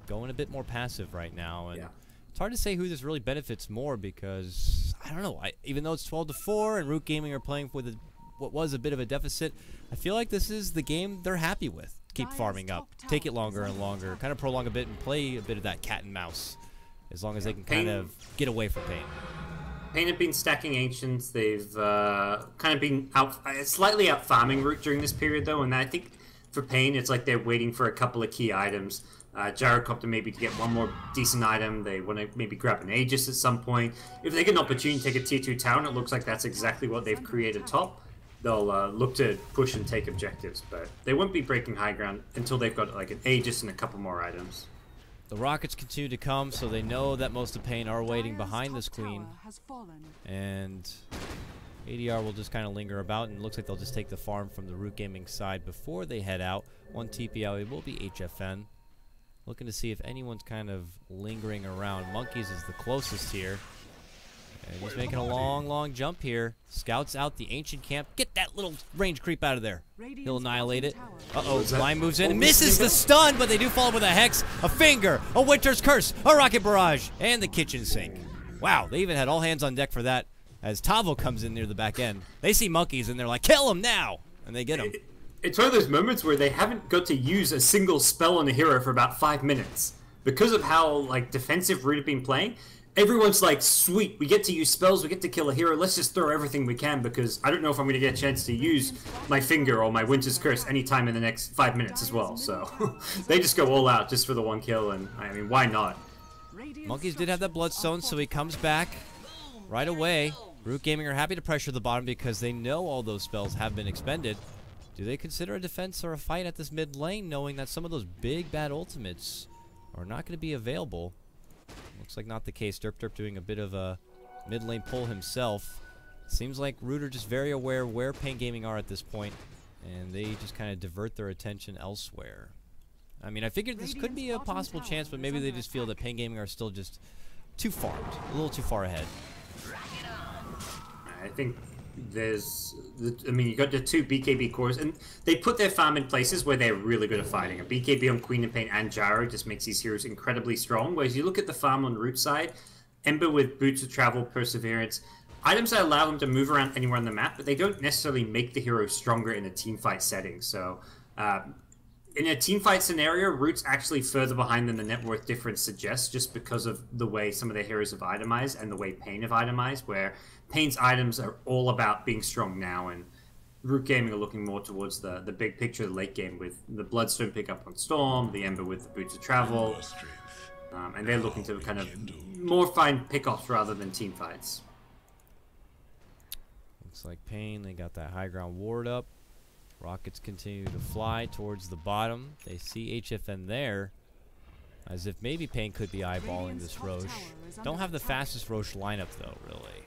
going a bit more passive right now, and it's hard to say who this really benefits more, because I don't know. Even though it's 12-4 and Root Gaming are playing with what was a bit of a deficit, I feel like this is the game they're happy with. Keep farming up, take it longer and longer, kind of prolong a bit and play a bit of that cat and mouse, as long as they can kind of get away from Pain. Pain have been stacking Ancients. They've kind of been slightly out farming Root during this period, though, and I think for Pain, it's like they're waiting for a couple of key items. Gyrocopter maybe to get one more decent item. They want to maybe grab an Aegis at some point. If they get an opportunity to take a tier 2 tower, and it looks like that's exactly what they've created top, they'll look to push and take objectives, but they won't be breaking high ground until they've got like an Aegis and a couple more items. The rockets continue to come, so they know that most of Pain are waiting behind this queen. And ADR will just kind of linger about, and it looks like they'll just take the farm from the Root Gaming side before they head out. One TP out, it will be HFN. Looking to see if anyone's kind of lingering around. Monkeys is the closest here. And he's making a long jump here. Scouts out the ancient camp. Get that little range creep out of there. He'll annihilate it. Uh-oh, Lion moves in and misses the stun, but they do follow with a Hex, a Finger, a Winter's Curse, a Rocket Barrage, and the Kitchen Sink. Wow, they even had all hands on deck for that as Tavo comes in near the back end. They see Monkeys and they're like, kill him now! And they get him. It's one of those moments where they haven't got to use a single spell on a hero for about 5 minutes. Because of how like defensive Root have been playing, everyone's like, sweet, we get to use spells, we get to kill a hero, let's just throw everything we can, because I don't know if I'm going to get a chance to use my Finger or my Winter's Curse anytime in the next 5 minutes as well, so they just go all out just for the one kill, and I mean, why not? Monkeys did have that Bloodstone, so he comes back right away. Root Gaming are happy to pressure the bottom because they know all those spells have been expended. Do they consider a defense or a fight at this mid lane, knowing that some of those big bad ultimates are not going to be available? Looks like not the case. Derp doing a bit of a mid lane pull himself. Seems like Root are just very aware where Pain Gaming are at this point, and they just kind of divert their attention elsewhere. I mean, I figured this could be a possible chance, but maybe they just feel that Pain Gaming are still just too farmed, a little too far ahead. I think I mean, you got the 2 BKB cores, and they put their farm in places where they're really good at fighting. A BKB on Queen of Pain and Gyro just makes these heroes incredibly strong. Whereas you look at the farm on Root side, Ember with Boots of Travel, Perseverance, items that allow them to move around anywhere on the map, but they don't necessarily make the hero stronger in a teamfight setting. So, in a teamfight scenario, Root's actually further behind than the net worth difference suggests, just because of the way some of their heroes have itemized and the way Pain have itemized, where Pain's items are all about being strong now, and Root Gaming are looking more towards the big picture of the late game with the Bloodstone pickup on Storm, the Ember with the Boots of Travel, and they're looking to kind of more find pickoffs rather than team fights. Looks like Pain, they got that high ground ward up. Rockets continue to fly towards the bottom. They see HFN there, as if maybe Pain could be eyeballing this Roche. Don't have the fastest Roche lineup, though, really.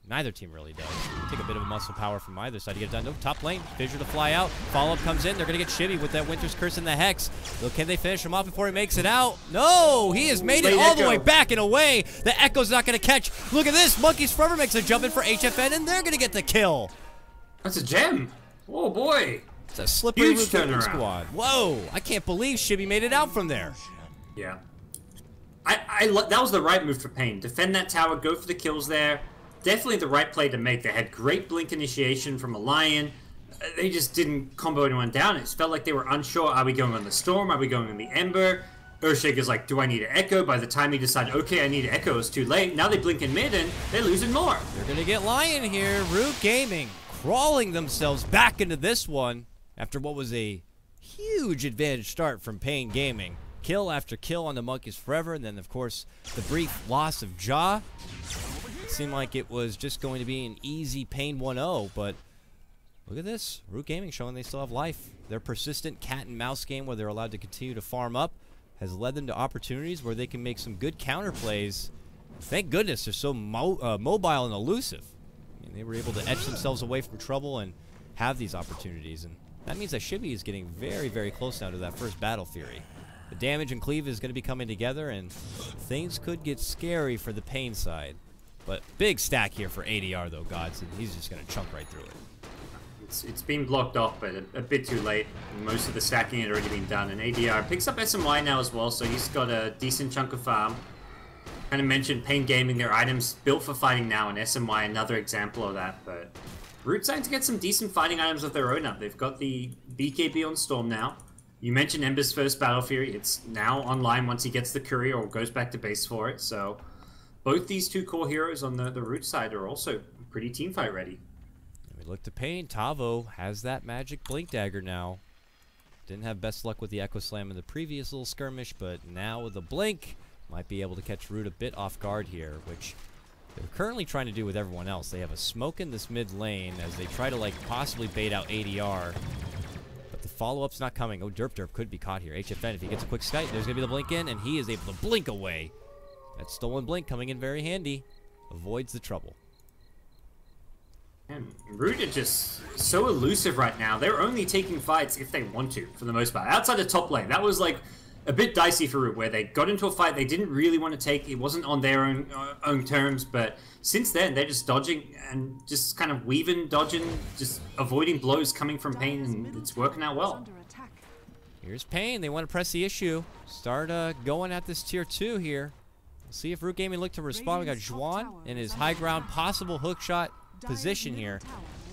Neither team really does. Take a bit of muscle power from either side to get it done. No, top lane, Fissure to fly out. Follow-up comes in. They're going to get shitty with that Winter's Curse and the Hex. So can they finish him off before he makes it out? No! He has made it all the way back and away. The Echo's not going to catch. Look at this. Monkey's Forever makes a jump in for HFN, and they're going to get the kill. That's a gem. Oh, boy. It's a slippery recruitment squad. Whoa! I can't believe Shibby made it out from there. Yeah. That was the right move for Pain. Defend that tower, go for the kills there. Definitely the right play to make. They had great blink initiation from a Lion. They just didn't combo anyone down. It felt like they were unsure. Are we going on the Storm? Are we going on the Ember? Earthshaker's like, do I need an Echo? By the time he decided, okay, I need an Echo, it's too late. Now they blink in mid and they're losing more. They're going to get Lion here. Root Gaming crawling themselves back into this one after what was a huge advantage start from Pain Gaming. Kill after kill on the Monkeys Forever, and then, of course, the brief loss of Jaw. It seemed like it was just going to be an easy Pain 1-0, but look at this. Root Gaming showing they still have life. Their persistent cat and mouse game where they're allowed to continue to farm up has led them to opportunities where they can make some good counter plays. Thank goodness they're so mobile and elusive. I mean, they were able to etch themselves away from trouble and have these opportunities, and that means that Shibby is getting very, very close now to that first Battle Fury. The damage and cleave is going to be coming together, and things could get scary for the Pain side. But big stack here for ADR, though, Gods, and he's just going to chunk right through it. It's been blocked off, but a bit too late. Most of the stacking had already been done, and ADR picks up SMY now as well, so he's got a decent chunk of farm. Kind of mentioned Pain Gaming, their items built for fighting now, and SMY another example of that, but Root's starting to get some decent fighting items of their own up. They've got the BKB on Storm now. You mentioned Ember's first Battle Fury. It's now online once he gets the Courier or goes back to base for it. So both these two core heroes on the Root side are also pretty teamfight ready. And we look to Pain. Tavo has that magic Blink Dagger now. Didn't have best luck with the Echo Slam in the previous little skirmish, but now with the Blink, might be able to catch Root a bit off guard here, which they're currently trying to do with everyone else. They have a smoke in this mid lane as they try to like possibly bait out ADR. The follow-up's not coming. Oh, Derp could be caught here. HFN, if he gets a quick Skype, there's going to be the blink in, and he is able to blink away. That stolen blink coming in very handy. Avoids the trouble. And Root are just so elusive right now. They're only taking fights if they want to, for the most part. Outside the top lane, that was like a bit dicey for Root, where they got into a fight they didn't really want to take. It wasn't on their own terms, but since then, they're just dodging and just kind of weaving, dodging, just avoiding blows coming from Pain, and it's working out well. Here's Pain. They want to press the issue. Start going at this tier 2 here. We'll see if Root Gaming look to respond. We got Juan in his high ground possible hookshot position here,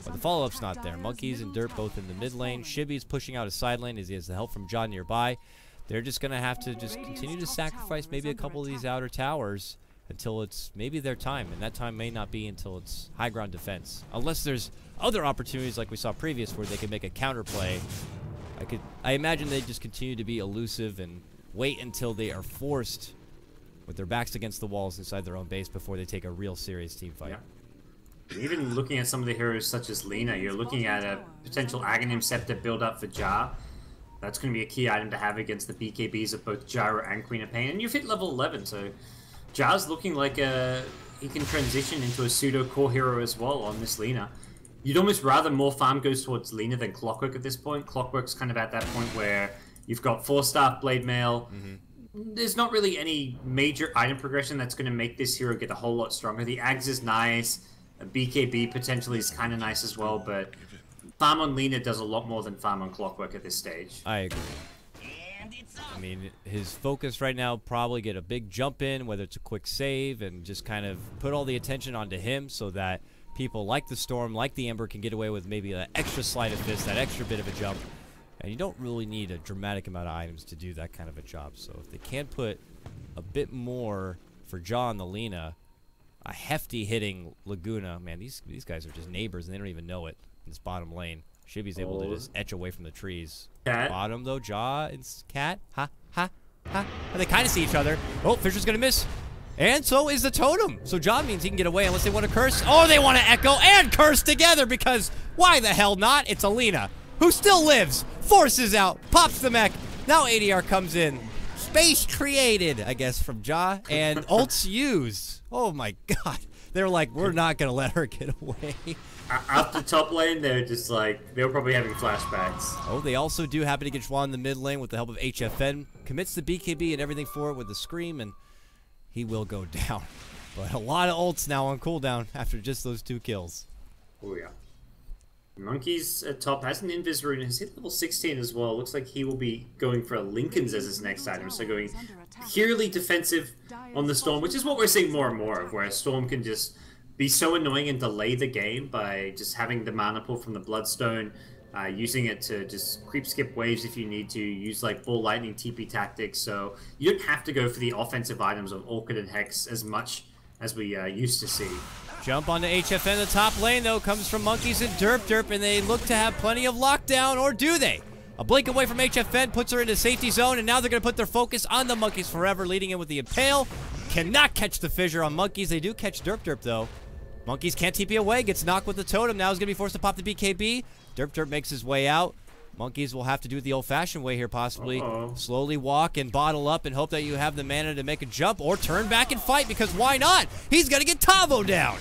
but the follow-up's not there. Monkeys and Dirt both in the mid lane. Shibby's pushing out his side lane as he has the help from John nearby. They're just going to have to just continue to sacrifice maybe a couple of these outer towers until it's maybe their time, and that time may not be until it's high ground defense. Unless there's other opportunities like we saw previous where they can make a counter play. I imagine they just continue to be elusive and wait until they are forced with their backs against the walls inside their own base before they take a real serious team fight. Yeah. Even looking at some of the heroes such as Lina, you're looking at a potential Aghanim Scepter build up for Jar. That's going to be a key item to have against the BKBs of both Gyro and Queen of Pain. And you've hit level 11, so Jar's looking like he can transition into a pseudo-core hero as well on this Lina. You'd almost rather more farm goes towards Lina than Clockwork at this point. Clockwork's kind of at that point where you've got 4-staff Blade Mail. There's not really any major item progression that's going to make this hero get a whole lot stronger. The Axe is nice. A BKB potentially is kind of nice as well, but farm on Lina does a lot more than farm on Clockwork at this stage. I agree. I mean, his focus right now probably get a big jump in, whether it's a quick save, and just kind of put all the attention onto him so that people like the Storm, like the Ember, can get away with maybe that extra sleight of fist, that extra bit of a jump. And you don't really need a dramatic amount of items to do that kind of a job. So if they can put a bit more for Jaw and the Lina, a hefty hitting Laguna, man, these guys are just neighbors and they don't even know it in this bottom lane. Shibby's able to just etch away from the trees. Cat. Bottom though, Jaw and Cat. Ha, ha, ha. And they kind of see each other. Oh, Fisher's gonna miss. And so is the totem. So Jaw means he can get away unless they want to curse. Oh, they want to echo and curse together because why the hell not? It's Alina, who still lives. Forces out, pops the mech. Now ADR comes in. Space created, I guess, from Jaw, and ults used. Oh my god. They're like, we're not going to let her get away. After top lane, they're just like, they were probably having flashbacks. Oh, they also do happen to get Schwan in the mid lane with the help of HFN. Commits the BKB and everything for it with the scream, and he will go down. But a lot of ults now on cooldown after just those 2 kills. Oh yeah. Monkey's at top has an Invis rune. Has hit level 16 as well. Looks like he will be going for a Lincoln's as his next item. So going purely defensive on the Storm, which is what we're seeing more and more of, where a Storm can just be so annoying and delay the game by just having the mana pool from the Bloodstone, using it to just creep skip waves if you need to, use like Ball Lightning TP tactics. So you don't have to go for the offensive items of Orchid and Hex as much as we used to see. Jump onto HFN. The top lane, though, comes from Monkeys and Derp, and they look to have plenty of lockdown, or do they? A blink away from HFN puts her into safety zone, and now they're going to put their focus on the Monkeys forever, leading in with the Impale. Cannot catch the Fissure on Monkeys. They do catch Derp, though. Monkeys can't TP away, gets knocked with the totem. Now he's going to be forced to pop the BKB. Derp makes his way out. Monkeys will have to do it the old-fashioned way here, possibly. Slowly walk and bottle up and hope that you have the mana to make a jump or turn back and fight, because why not? He's going to get Tavo down.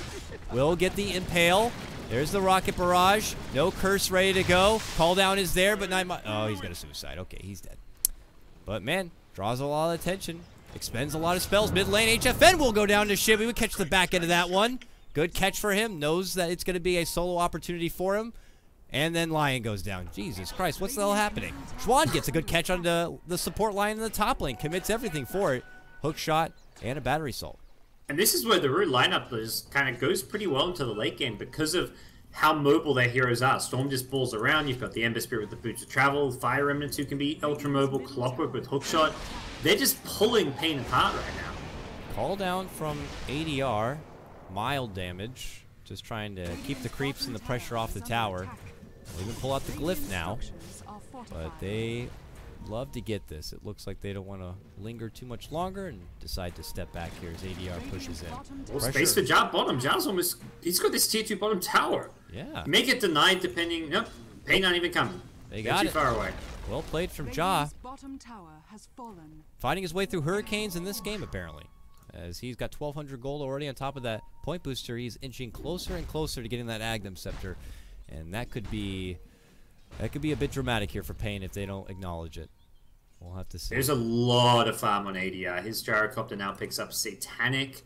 Will get the Impale. There's the Rocket Barrage. No curse ready to go. Call down is there, but oh, he's got a suicide. Okay, he's dead. But, man, draws a lot of attention. Expends a lot of spells. Mid lane, HFN will go down to Shib. We would catch the back end of that one. Good catch for him. Knows that it's going to be a solo opportunity for him. And then Lion goes down. Jesus Christ, what's the hell happening? Schwan gets a good catch on the support line in the top lane. Commits everything for it. Hook shot and a battery salt. And this is where the Root lineup is kind of goes pretty well into the late game because of how mobile their heroes are. Storm just balls around. You've got the Ember Spirit with the Boots of Travel, Fire Remnant who can be ultra mobile, Clockwork with Hookshot. They're just pulling Pain apart right now. Call down from ADR. Mild damage. Just trying to keep the creeps and the pressure off the tower. They'll even pull out the Glyph now. But they love to get this. It looks like they don't want to linger too much longer and decide to step back here as ADR pushes in. Well, space for Jah bottom. Jah's almost... He's got this tier 2 bottom tower. Yeah. May get denied depending... Nope. Pain not even coming. They got too it. far away. Well played from Jah. Fighting his way through Hurricanes in this game, apparently. As he's got 1,200 gold already on top of that point booster. He's inching closer and closer to getting that Aghanim Scepter. And that could be a bit dramatic here for Pain if they don't acknowledge it. We'll have to see. There's a lot of farm on ADR. His Gyrocopter now picks up Satanic.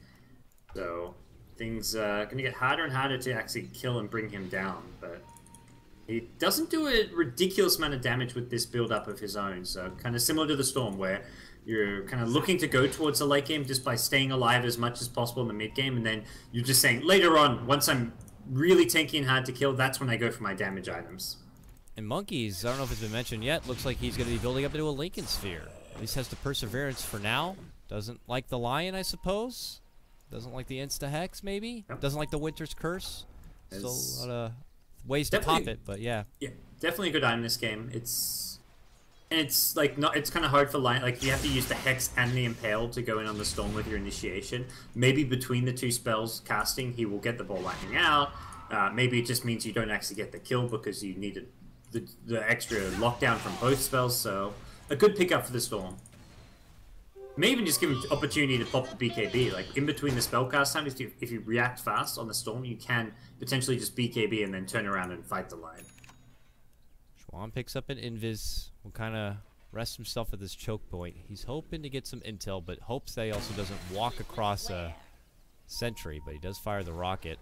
So things are going to get harder and harder to actually kill and bring him down. But he doesn't do a ridiculous amount of damage with this build-up of his own. So kind of similar to the Storm, where you're kind of looking to go towards the late game just by staying alive as much as possible in the mid game. And then you're just saying, later on, once I'm really tanky and hard to kill, that's when I go for my damage items. And Monkeys, I don't know if it's been mentioned yet, looks like he's going to be building up into a Lincoln Sphere. At least has the Perseverance for now. Doesn't like the Lion, I suppose. Doesn't like the Insta-Hex, maybe. Yep. Doesn't like the Winter's Curse. Still a lot of ways to pop it, but yeah. Yeah, definitely a good item in this game. It's like not. It's kind of hard for Lion. Like you have to use the Hex and the Impale to go in on the Storm with your initiation. Maybe between the 2 spells casting, he will get the Ball Lightning out. Maybe it just means you don't actually get the kill because you needed the extra lockdown from both spells. So a good pickup for the Storm. May even just give him the opportunity to pop the BKB. Like in between the spell cast time, if you react fast on the Storm, you can potentially just BKB and then turn around and fight the Lion. Schwan picks up an Invis. Will kind of rest himself at this choke point. He's hoping to get some intel, but hopes that he also doesn't walk across a sentry. But he does fire the rocket.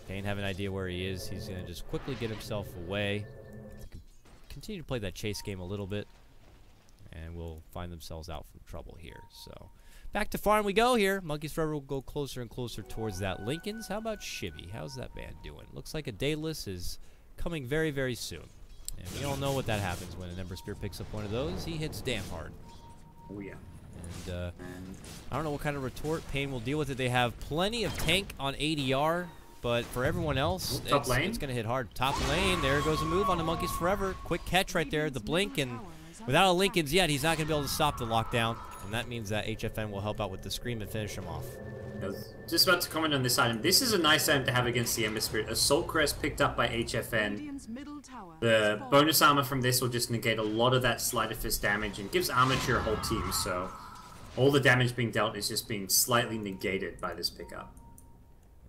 Payne have an idea where he is. He's going to just quickly get himself away. Continue to play that chase game a little bit. And will find themselves out from trouble here. So, back to farm we go here. Monkeys Forever will go closer and closer towards that Lincolns. How about Shibby? How's that man doing? Looks like a Daedalus is coming very, very soon. And we all know what that happens when an Ember Spear picks up one of those. He hits damn hard. Oh, yeah. And I don't know what kind of retort Payne will deal with it. They have plenty of tank on ADR, but for everyone else, it's going to hit hard. Top lane, there goes a move on the Monkeys Forever. Quick catch right there, the blink, and without a Lincoln's yet, he's not going to be able to stop the lockdown. And that means that HFN will help out with the Scream and finish him off. I was just about to comment on this item. This is a nice item to have against the Ember Spirit. Assault Crest picked up by HFN. The bonus armor from this will just negate a lot of that Sleight of Fist damage and gives armor to your whole team. So all the damage being dealt is just being slightly negated by this pickup.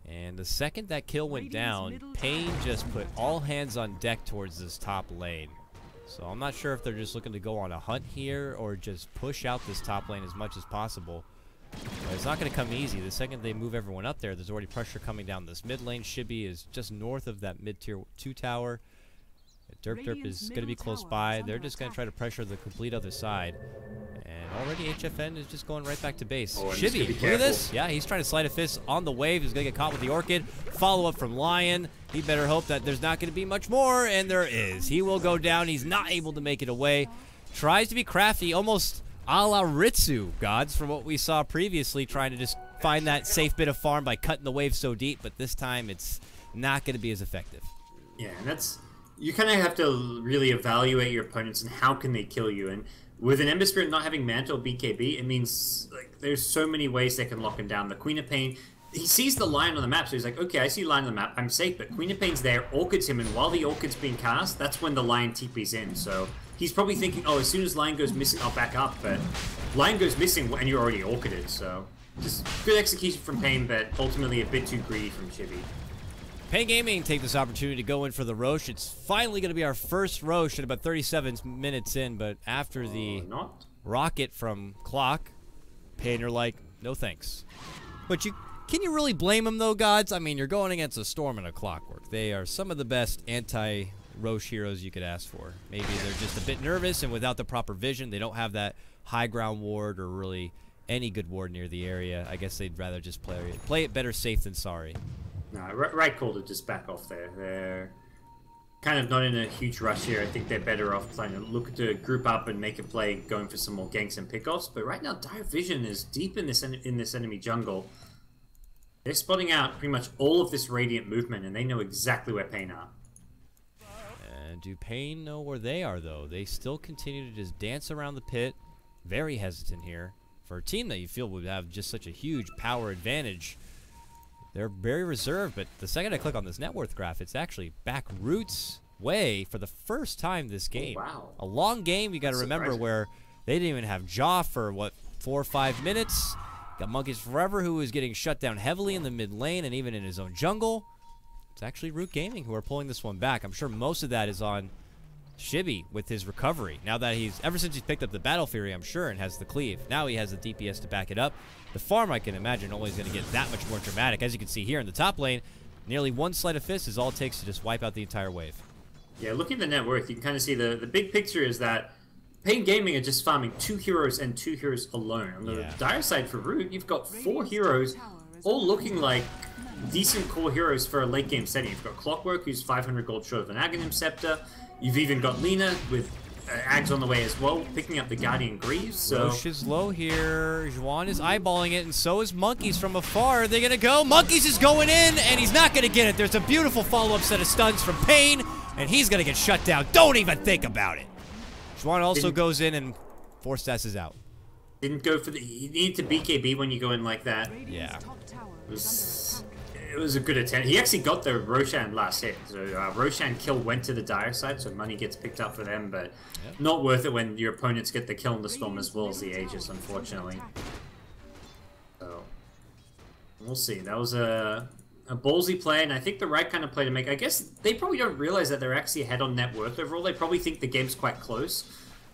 And the second that kill went down, Payne just put all hands on deck towards this top lane. So I'm not sure if they're just looking to go on a hunt here or just push out this top lane as much as possible. But it's not going to come easy. The second they move everyone up there, there's already pressure coming down this mid lane. Shibby is just north of that mid-tier 2 tower. Derp is going to be close by. They're just going to try to pressure the complete other side. And already HFN is just going right back to base. Oh, Shibby, look at this. Yeah, he's trying to Sleight of Fist on the wave. He's going to get caught with the Orchid. Follow-up from Lion. He better hope that there's not going to be much more, and there is. He will go down. He's not able to make it away. Tries to be crafty, almost a la Ritsu, gods, from what we saw previously, trying to just find that safe bit of farm by cutting the wave so deep, but this time it's not going to be as effective. Yeah, and that's... You kind of have to really evaluate your opponents and how can they kill you. And with an Ember Spirit not having Mantle BKB, it means like there's so many ways they can lock him down. The Queen of Pain, he sees the Lion on the map, so he's like, okay, I see Lion on the map, I'm safe. But Queen of Pain's there, Orchids him, and while the Orchid's being cast, that's when the Lion TP's in. So he's probably thinking, oh, as soon as Lion goes missing, I'll back up. But Lion goes missing and you're already Orchided. So just good execution from Pain, but ultimately a bit too greedy from Chibi. Payne Gaming take this opportunity to go in for the Roche. It's finally going to be our first Roche at about 37 minutes in, but after the rocket from Clock, Payne are like, no thanks. But can you really blame them though, gods? I mean, you're going against a Storm and a Clockwork. They are some of the best anti-Roche heroes you could ask for. Maybe they're just a bit nervous, and without the proper vision, they don't have that high ground ward or really any good ward near the area. I guess they'd rather just play it better safe than sorry. No, right call to just back off there. They're kind of not in a huge rush here. I think they're better off trying to look to group up and make a play, going for some more ganks and pickoffs. But right now, Dire Vision is deep in this enemy jungle. They're spotting out pretty much all of this Radiant movement, and they know exactly where Payne are. And do Payne know where they are, though? They still continue to just dance around the pit. Very hesitant here. For a team that you feel would have just such a huge power advantage, they're very reserved, but the second I click on this net worth graph, it's actually back Root's way for the first time this game. Oh, wow. A long game, you got to remember, where they didn't even have Jaw for, what, 4 or 5 minutes. Got Monkeys Forever, who is getting shut down heavily in the mid lane and even in his own jungle. It's actually Root Gaming who are pulling this one back. I'm sure most of that is on Shibby with his recovery. Now that ever since he's picked up the Battle Fury, I'm sure, and has the cleave. Now he has the DPS to back it up. The farm, I can imagine, always going to get that much more dramatic. As you can see here in the top lane, nearly one Sleight of Fist is all it takes to just wipe out the entire wave. Yeah, looking at the net worth, you can kind of see the big picture is that Payne Gaming are just farming 2 heroes and 2 heroes alone. On the dire side for Root, you've got 4 heroes, all looking like decent core heroes for a late game setting. You've got Clockwork, who's 500 gold short of an Aghanim Scepter. You've even got Lina with Ags on the way as well, picking up the Guardian Greaves. So Roche is low here. Juan is eyeballing it, and so is Monkeys from afar. Are they going to go? Monkeys is going in, and he's not going to get it. There's a beautiful follow-up set of stuns from Payne, and he's going to get shut down. Don't even think about it. Juan also goes in and force Stasses out. Didn't go for the... You need to BKB when you go in like that. Yeah. It was a good attempt. He actually got the Roshan last hit. So Roshan kill went to the Dire side, so money gets picked up for them, but not worth it when your opponents get the kill in the Storm as well as the Aegis, unfortunately. So we'll see. That was a ballsy play, and I think the right kind of play to make. I guess they probably don't realize that they're actually ahead on net worth overall. They probably think the game's quite close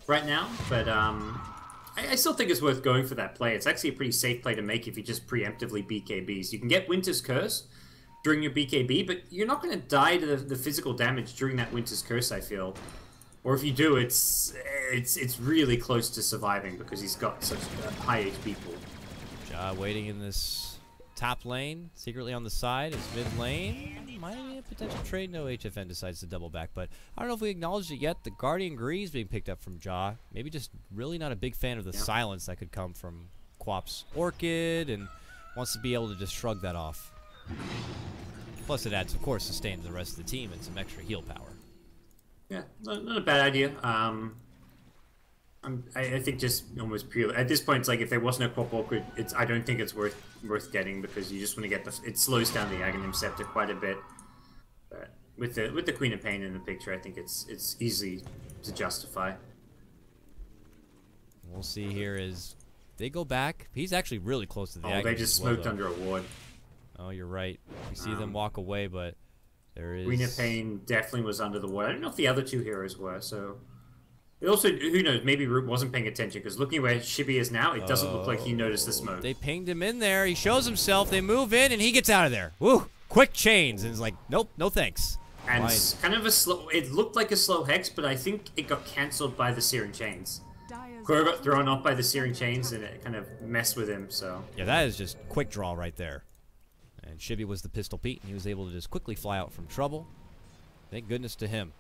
right now, but I still think it's worth going for that play. It's actually a pretty safe play to make if you just preemptively BKBs. You can get Winter's Curse, during your BKB, but you're not going to die to the physical damage during that Winter's Curse, I feel. Or if you do, it's really close to surviving because he's got such a high HP pool. Ja waiting in this top lane, secretly on the side, is mid lane. Might be a potential trade. No, HFN decides to double back, but I don't know if we acknowledged it yet. The Guardian Greaves being picked up from Ja. Maybe just really not a big fan of the silence that could come from Quap's Orchid, and wants to be able to just shrug that off. Plus, it adds, of course, sustain to the rest of the team and some extra heal power. Yeah, not a bad idea. I think just almost purely at this point, it's like if there wasn't a Quap Orchid, I don't think it's worth getting because you just want to get it slows down the Aghanim Scepter quite a bit. But with the Queen of Pain in the picture, I think it's easy to justify. We'll see here as they go back. He's actually really close to the Aghanim. Oh, they just smoked under a ward. Oh, you're right. We see them walk away, but there is... Queen of Pain definitely was under the ward. I don't know if the other two heroes were, so... It also, who knows, maybe Root wasn't paying attention, because looking where Shibi is now, it doesn't look like he noticed the smoke. They pinged him in there. He shows himself. They move in, and he gets out of there. Woo! Quick chains. And he's like, nope, no thanks. And kind of a slow... It looked like a slow Hex, but I think it got cancelled by the Searing Chains. Kuro got thrown off by the Searing Chains, and it kind of messed with him, so... Yeah, that is just quick draw right there. And Shibi was the Pistol Pete, and he was able to just quickly fly out from trouble. Thank goodness to him.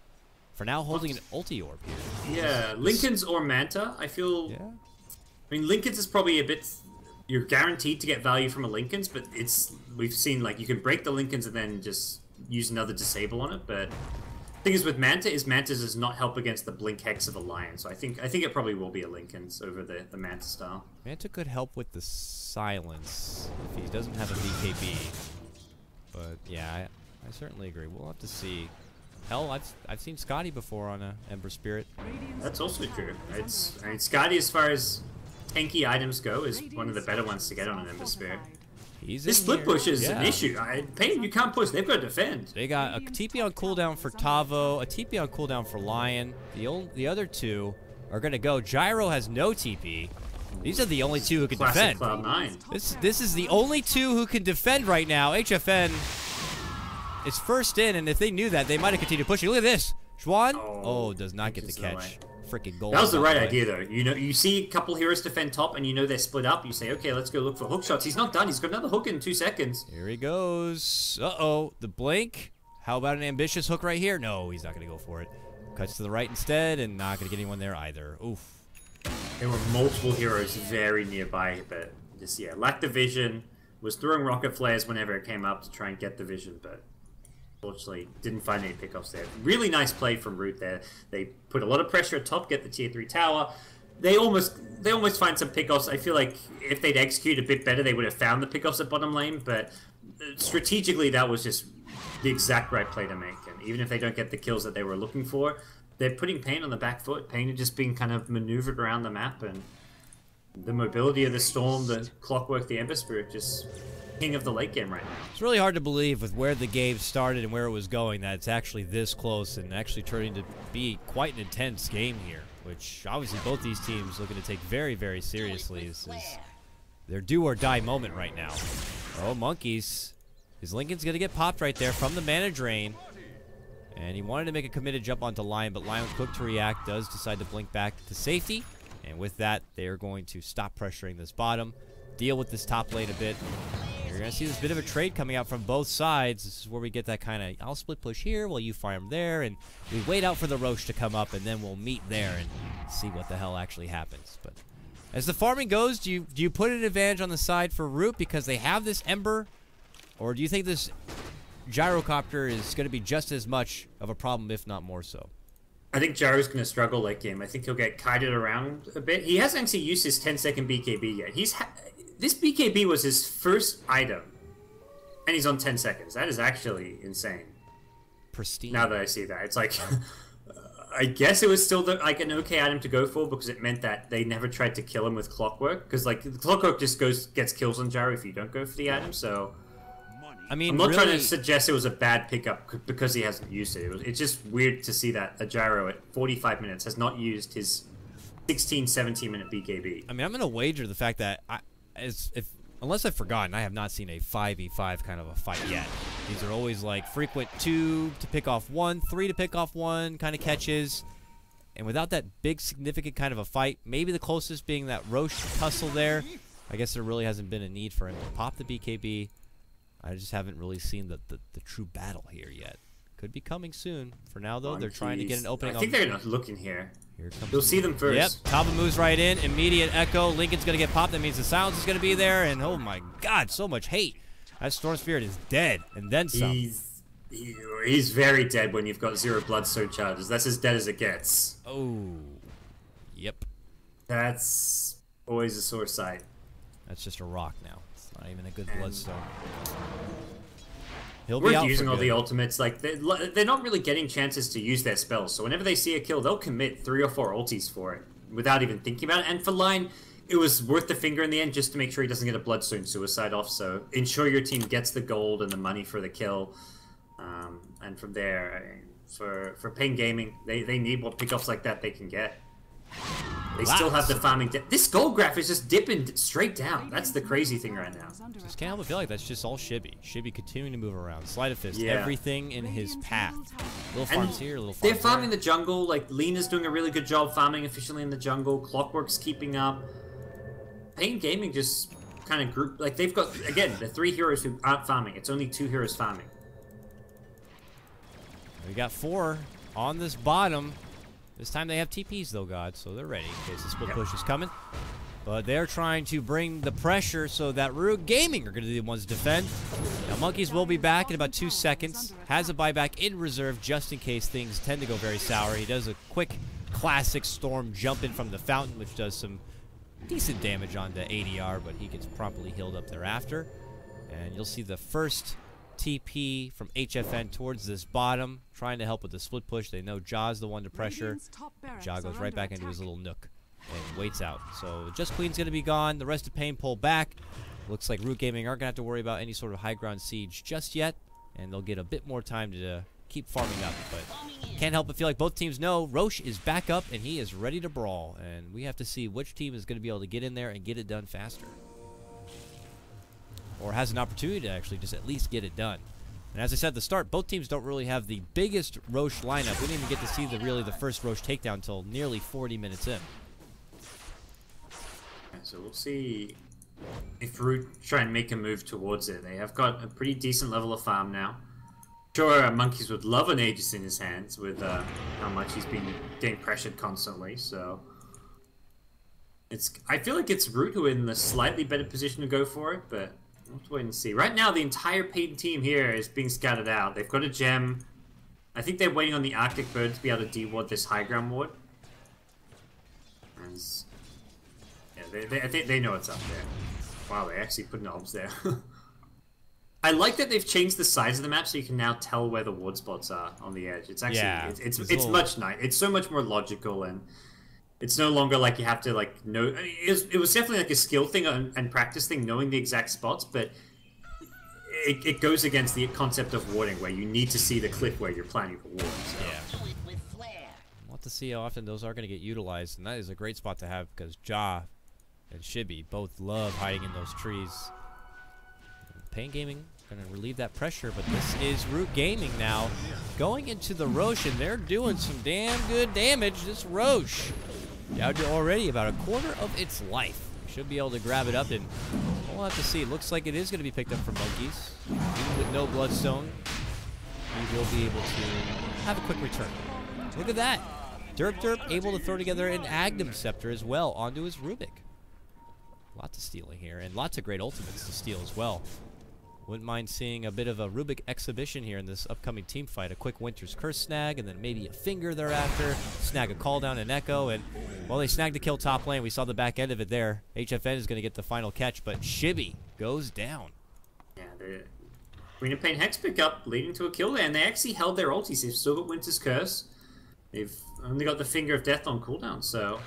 For now, holding an ulti orb here. Yeah, Linken's or Manta, I feel... Yeah. I mean, Linken's is probably a bit... You're guaranteed to get value from a Linken's, but we've seen, like, you can break the Linken's and then just use another disable on it, but... The thing is with Manta is Manta's does not help against the Blink Hex of a Lion, so I think it probably will be a Linken's over the Manta style. Manta could help with the silence if he doesn't have a BKB. But, yeah, I certainly agree. We'll have to see. Hell, I've seen Scotty before on a Ember Spirit. That's also true. I mean, Scotty, as far as tanky items go, is one of the better ones to get on an Ember Spirit. This split push is an issue. Pain, you can't push. They've got to defend. They got a TP on cooldown for Tavo, a TP on cooldown for Lion. The other two are going to go. Gyro has no TP. These are the only two who can defend. Cloud9. This is the only two who can defend right now. HFN is first in, and if they knew that, they might have continued pushing. Look at this. Xuan, does not get the catch. Freaking goal. That was the right idea, though. You know, you see a couple heroes defend top, and you know they're split up. You say, okay, let's go look for hook shots. He's not done. He's got another hook in 2 seconds. Here he goes. Uh-oh. The blink. How about an ambitious hook right here? No, he's not going to go for it. Cuts to the right instead, and not going to get anyone there either. Oof. There were multiple heroes very nearby, but just, yeah, lacked the vision. Was throwing rocket flares whenever it came up to try and get the vision, but... Unfortunately, didn't find any pickoffs there. Really nice play from Root there. They put a lot of pressure at top, get the tier 3 tower. They almost find some pickoffs. I feel like if they'd execute a bit better, they would have found the pickoffs at bottom lane. But strategically, that was just the exact right play to make. And even if they don't get the kills that they were looking for, they're putting Pain on the back foot. Pain is just being kind of maneuvered around the map, and the mobility of the Storm, the Clockwork, the Ember Spirit, just king of the late game right now. It's really hard to believe with where the game started and where it was going that it's actually this close and actually turning to be quite an intense game here, which obviously both these teams looking to take very, very seriously. This is their do or die moment right now. Oh, Monkeys. His Linken's going to get popped right there from the mana drain. And he wanted to make a committed jump onto Lion, but Lion, quick to react, does decide to blink back to safety. And with that, they are going to stop pressuring this bottom, deal with this top lane a bit. You're going to see this bit of a trade coming out from both sides. This is where we get that kind of, I'll split push here while you farm there, and we wait out for the Roche to come up, and then we'll meet there and see what the hell actually happens. But as the farming goes, do you put an advantage on the side for Root because they have this Ember, or do you think this Gyrocopter is going to be just as much of a problem, if not more so? I think Gyro's going to struggle late game. I think he'll get kited around a bit. He hasn't actually used his 10-second BKB yet. This BKB was his first item, and he's on 10 seconds. That is actually insane. Pristine. Now that I see that, it's like, I guess it was still like an okay item to go for because it meant that they never tried to kill him with Clockwork. Because like the Clockwork just gets kills on Gyro if you don't go for the item. So, I mean, I'm not really trying to suggest it was a bad pickup because he hasn't used it. It's just weird to see that a Gyro at 45 minutes has not used his 16, 17-minute BKB. I mean, I'm going to wager the fact that unless I've forgotten, I have not seen a 5v5 kind of a fight yet. These are always like frequent 2 to pick off 1, 3 to pick off 1 kind of catches. And without that big significant kind of a fight, maybe the closest being that Roche tussle there, I guess there really hasn't been a need for him to pop the BKB. I just haven't really seen the true battle here yet. Could be coming soon. For now, though, they're trying to get an opening. I think they're looking here. Here comes You'll see them first. Yep, Taba moves right in. Immediate echo. Lincoln's going to get popped. That means the silence is going to be there. And oh my god, so much hate. That Storm Spirit is dead. And then some. He's very dead when you've got 0 Bloodstone charges. That's as dead as it gets. Oh. Yep. That's always a sore sight. That's just a rock now. It's not even a good Bloodstone. He'll We're be out using for all good. the ultimates. Like they're not really getting chances to use their spells. So whenever they see a kill, they'll commit 3 or 4 ultis for it without even thinking about it. And for Line, it was worth the finger in the end just to make sure he doesn't get a Bloodstone suicide off. So ensure your team gets the gold and the money for the kill. And from there, for Pain Gaming, they need what pickoffs like that they can get. They still have the farming. This gold graph is just dipping straight down. That's the crazy thing right now. Just can't help but feel like that's just all Shibby. Shibby continuing to move around. Sleight of Fist. Yeah. Everything in his path. Little farms here, little farms They're farming there. the jungle. Like, Lena's doing a really good job farming efficiently in the jungle. Clockwork's keeping up. Pain Gaming just kind of group. Like, they've got, again, the 3 heroes who aren't farming. It's only 2 heroes farming. We got 4 on this bottom. This time they have TPs though, God, so they're ready in case the split push is coming. But they're trying to bring the pressure so that Root Gaming are going to be the ones to defend. Now, Monkeys will be back in about 2 seconds. Has a buyback in reserve just in case things tend to go very sour. He does a quick classic Storm jump in from the fountain, which does some decent damage on the ADR, but he gets promptly healed up thereafter. And you'll see the first TP from HFN towards this bottom, trying to help with the split push. They know Jaw's the one to pressure. Jaw goes right back into his little nook and waits out. So Just Queen's going to be gone. The rest of Pain pull back. Looks like Root Gaming aren't going to have to worry about any sort of high ground siege just yet, and they'll get a bit more time to keep farming up. But can't help but feel like both teams know Roche is back up and he is ready to brawl, and we have to see which team is going to be able to get in there and get it done faster, or has an opportunity to actually just at least get it done. And as I said at the start, both teams don't really have the biggest Roche lineup. We didn't even get to see the first Roche takedown until nearly 40 minutes in. So we'll see if Root try and make a move towards it. They have got a pretty decent level of farm now. Sure, Monkeys would love an Aegis in his hands with how much he's been getting pressured constantly. So I feel like it's Root who are in the slightly better position to go for it, but we'll have to wait and see. Right now, the entire Pain team here is being scattered out. They've got a gem. I think they're waiting on the Arctic Bird to be able to de-ward this high ground ward. And yeah, I think they know it's up there. Wow, they actually put knobs there. I like that they've changed the size of the map so you can now tell where the ward spots are on the edge. It's actually it's much nice. It's so much more logical, and it's no longer like you have to like know. I mean, it was definitely like a skill thing and practice thing, knowing the exact spots, but it goes against the concept of warding, where you need to see the cliff where you're planning to ward. So. Yeah. We'll have to see how often those are going to get utilized, and that is a great spot to have because Jaw and Shibby both love hiding in those trees. Pain Gaming going to relieve that pressure, but this is Root Gaming now going into the Roche, and they're doing some damn good damage. This Roche down to already about a quarter of its life. We should be able to grab it up, and we'll have to see. It looks like it is going to be picked up for Monkeys. Even with no Bloodstone, he will be able to have a quick return. Look at that. Derp able to throw together an Agnum Scepter as well onto his Rubik. Lots of stealing here, and lots of great ultimates to steal as well. Wouldn't mind seeing a bit of a Rubik exhibition here in this upcoming team fight. A quick Winter's Curse snag, and then maybe a finger thereafter. Snag a call down and echo, and well, they snagged the kill top lane. We saw the back end of it there. HFN is going to get the final catch, but Shibby goes down. Yeah, the Queen of Pain Hex pickup leading to a kill there, and they actually held their ultis. They've still got Winter's Curse. They've only got the Finger of Death on cooldown, so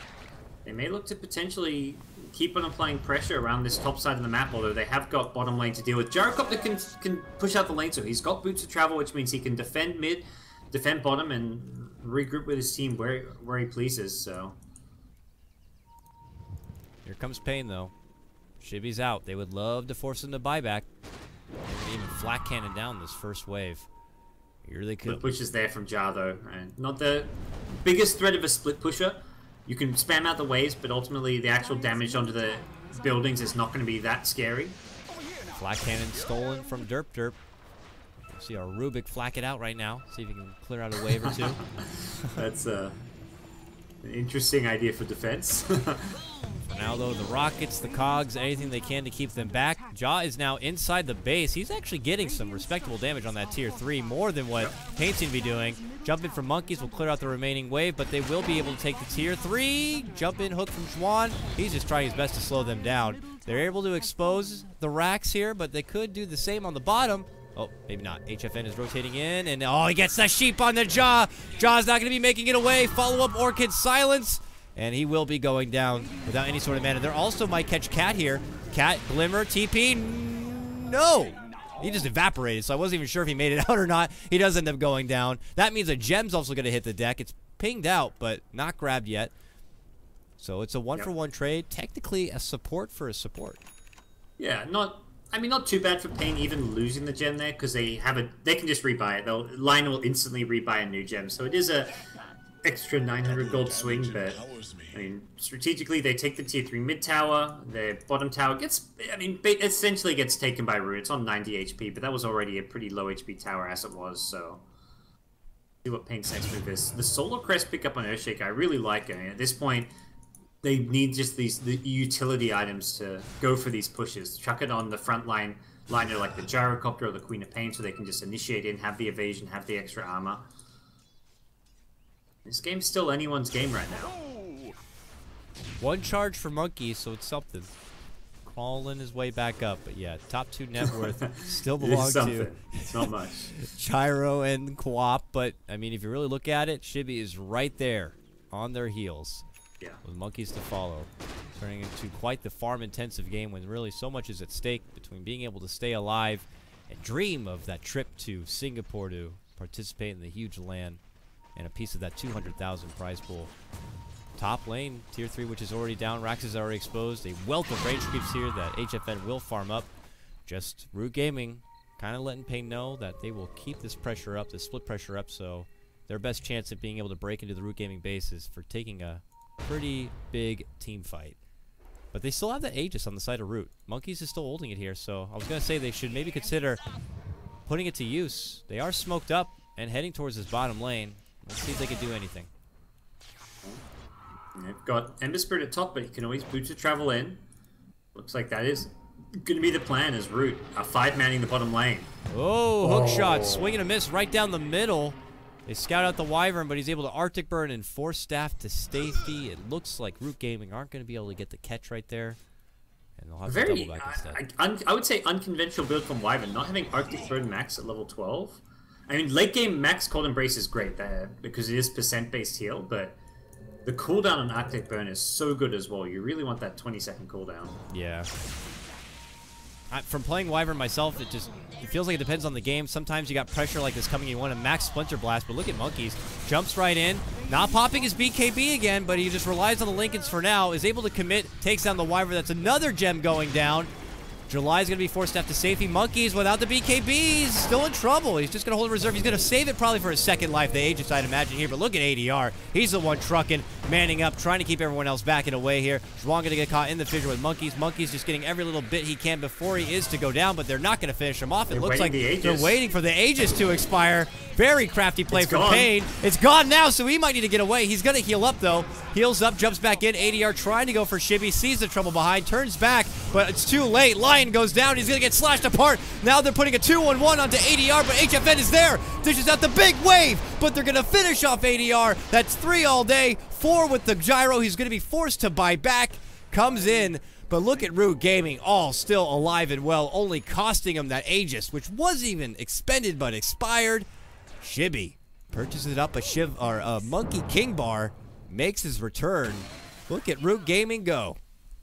they may look to potentially keep on applying pressure around this top side of the map, although they have got bottom lane to deal with. Gyrocopter can push out the lane, so he's got boots of travel, which means he can defend mid, defend bottom, and regroup with his team where he pleases, so. Here comes Pain, though. Shibby's out. They would love to force him to buyback. Maybe even flat cannon down this first wave. Here they could. Split push is there from Jar though, and not the biggest threat of a split pusher. You can spam out the waves, but ultimately the actual damage onto the buildings is not going to be that scary. Flat cannon stolen from Derp Derp. See our Rubik flack it out right now. See if he can clear out a wave or two. That's an interesting idea for defense. For now, though, the rockets, the cogs, anything they can to keep them back. Ja is now inside the base. He's actually getting some respectable damage on that tier 3, more than what Paint's going to be doing. Jump in from Monkeys will clear out the remaining wave, but they will be able to take the tier 3. Jump in hook from Juan. He's just trying his best to slow them down. They're able to expose the racks here, but they could do the same on the bottom. Oh, maybe not. HFN is rotating in, and oh, he gets the sheep on the Jaw. Jaw's not going to be making it away. Follow-up Orchid silence, and he will be going down without any sort of mana. There also might catch Cat here. Cat, Glimmer, TP, no. He just evaporated, so I wasn't even sure if he made it out or not. He does end up going down. That means a gem's also going to hit the deck. It's pinged out, but not grabbed yet. So it's a one-for-one trade. Technically, a support for a support. Yeah, not too bad for Pain even losing the gem there, because they can just rebuy it. Line will instantly rebuy a new gem, so it is a extra 900 gold swing. But I mean, strategically, they take the tier 3 mid tower. Their bottom tower essentially gets taken by Root. It's on 90 HP, but that was already a pretty low HP tower as it was. So see what Pain's next move is. The Solar Crest pickup on Earthshake, I really like it. At this point, they need just the utility items to go for these pushes. Chuck it on the front liner like the Gyrocopter or the Queen of Pain, so they can just initiate in, have the evasion, have the extra armor. This game's still anyone's game right now. One charge for Monkeys, so it's something. Crawling his way back up, but yeah, top 2 net worth still belong to. It's not much. Gyro and Co-op, but I mean, if you really look at it, Shibby is right there on their heels. Yeah. With Monkeys to follow, turning into quite the farm-intensive game when really so much is at stake between being able to stay alive and dream of that trip to Singapore to participate in the huge LAN and a piece of that 200,000 prize pool. Top lane, tier 3, which is already down. Rax is already exposed. A wealth of range creeps here that HFN will farm up. Just Root Gaming kind of letting Pain know that they will keep this pressure up, this split pressure up, so their best chance at being able to break into the Root Gaming base is for taking a pretty big team fight. But they still have that Aegis on the side of Root. Monkeys is still holding it here, so I was going to say they should maybe consider putting it to use. They are smoked up and heading towards this bottom lane. Let's see if they can do anything. They've got Ember Spirit at top, but you can always boot to travel in. Looks like that is going to be the plan as Root are 5-manning the bottom lane. Oh, hook shot, swing and a miss right down the middle. They scout out the Wyvern, but he's able to Arctic Burn and force staff to safety. It looks like Root Gaming aren't going to be able to get the catch right there. And they'll have to double back instead. I would say unconventional build from Wyvern, not having Arctic Burn max at level 12. I mean, late game max Cold Embrace is great there because it is percent-based heal, but the cooldown on Arctic Burn is so good as well. You really want that 20-second cooldown. Yeah. From playing Wyvern myself, it feels like it depends on the game. Sometimes you got pressure like this coming, you want a max Splinter Blast, but look at Monkeys. Jumps right in, not popping his BKB again, but he just relies on the Lincolns for now, is able to commit, takes down the Wyvern. That's another gem going down. July's going to be forced staff to safety. Monkeys without the BKBs, still in trouble. He's just going to hold a reserve. He's going to save it probably for his second life, the Aegis, I'd imagine here. But look at ADR. He's the one trucking, manning up, trying to keep everyone else backing away here. Zhuang going to get caught in the fissure with Monkeys. Monkeys just getting every little bit he can before he is to go down, but they're not going to finish him off. It looks like they're waiting for the Aegis to expire. Very crafty play from Pain. It's gone now, so he might need to get away. He's going to heal up, though. Heals up, jumps back in. ADR trying to go for Shibby, sees the trouble behind, turns back, but it's too late. Lion goes down. He's going to get slashed apart. Now they're putting a 2-on-1 onto ADR, but HFN is there. Dishes out the big wave, but they're going to finish off ADR. That's 3 all day, 4 with the gyro. He's going to be forced to buy back. Comes in, but look at Root Gaming, all still alive and well, only costing him that Aegis, which wasn't even expended but expired. Shibby purchases up a Monkey King bar, makes his return. Look at Root Gaming go.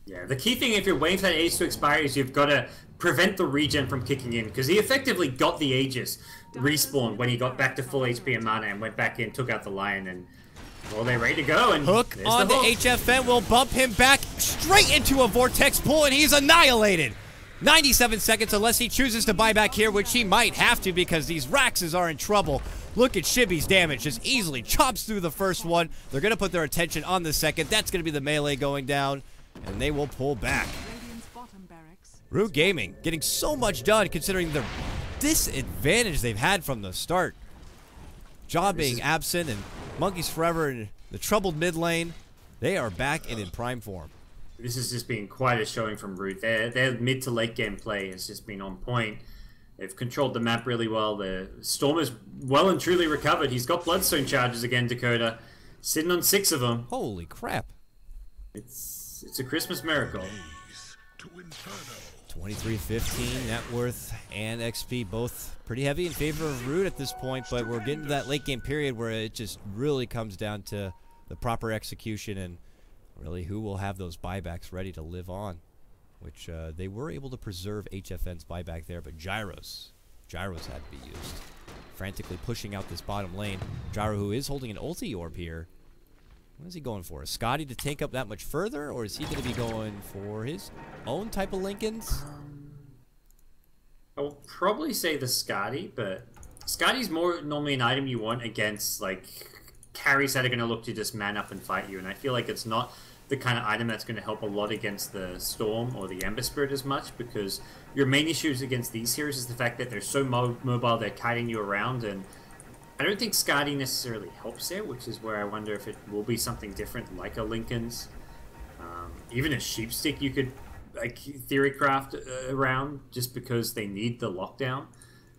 Yeah, the key thing if you're waiting for that Aegis to expire is you've got to prevent the regen from kicking in, because he effectively got the Aegis respawn when he got back to full HP and mana and went back in, took out the Lion, and well, they're ready to go. And hook on the HFN will bump him back. straight into a vortex pull, and he's annihilated. 97 seconds unless he chooses to buy back here, which he might have to because these Raxes are in trouble. Look at Shibi's damage, just easily chops through the first one. They're going to put their attention on the second. That's going to be the melee going down, and they will pull back. Root Gaming getting so much done considering the disadvantage they've had from the start. Jaw being absent and Monkeys Forever in the troubled mid lane. They are back and in prime form. This has just been quite a showing from Root. Their mid to late game play has just been on point. They've controlled the map really well. The Storm is well and truly recovered. He's got Bloodstone charges again, Dakota. Sitting on 6 of them. Holy crap. It's a Christmas miracle. 23-15, net worth and XP both pretty heavy in favor of Root at this point, but we're getting to that late game period where it just really comes down to the proper execution and really who will have those buybacks ready to live on, which they were able to preserve HFN's buyback there, but Gyros had to be used. Frantically pushing out this bottom lane. Gyro, who is holding an ulti orb here. What is he going for? Is Scotty to take up that much further, or is he going to be going for his own type of Lincolns? I will probably say the Scotty, but Scotty's more normally an item you want against like carries that are going to look to just man up and fight you, and I feel like it's not the kind of item that's going to help a lot against the Storm or the Ember Spirit as much, because your main issues against these heroes is the fact that they're so mobile, they're kiting you around, and I don't think Scotty necessarily helps there, which is where I wonder if it will be something different, like a Lincoln's. Even a Sheepstick you could like theorycraft around, just because they need the lockdown.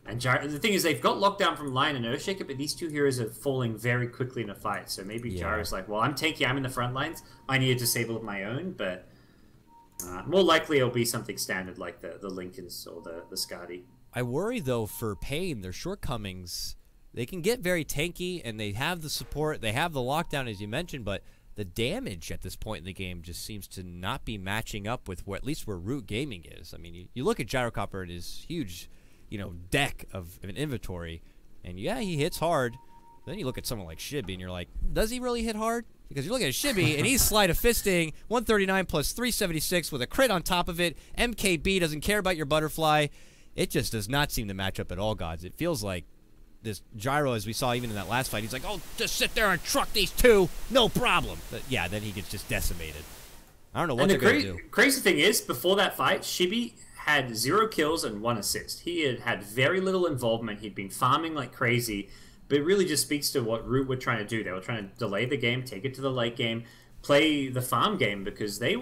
And the thing is, they've got lockdown from Lion and Earthshaker, but these two heroes are falling very quickly in a fight. So maybe Gyro's like, well, I'm in the front lines. I need to disable my own, but more likely it'll be something standard like the Lincolns or the Scotty. I worry, though, for Pain, their shortcomings. They can get very tanky, and they have the support. They have the lockdown, as you mentioned, but the damage at this point in the game just seems to not be matching up with at least where Root Gaming is. I mean, you look at Gyrocopter and his huge, deck of an inventory, and yeah, he hits hard. Then you look at someone like Shibi, and you're like, does he really hit hard? Because you're looking at Shibi, and he's sleight of fisting 139 plus 376 with a crit on top of it. MKB doesn't care about your butterfly. It just does not seem to match up at all, gods. It feels like this Gyro, as we saw even in that last fight, he's like, oh, just sit there and truck these two, no problem. But yeah, then he gets just decimated. I don't know what they're going to do. Crazy thing is, before that fight, Shibi had 0 kills and 1 assist. He had very little involvement. He'd been farming like crazy, but it really just speaks to what Root were trying to do. They were trying to delay the game, take it to the late game, play the farm game, because they've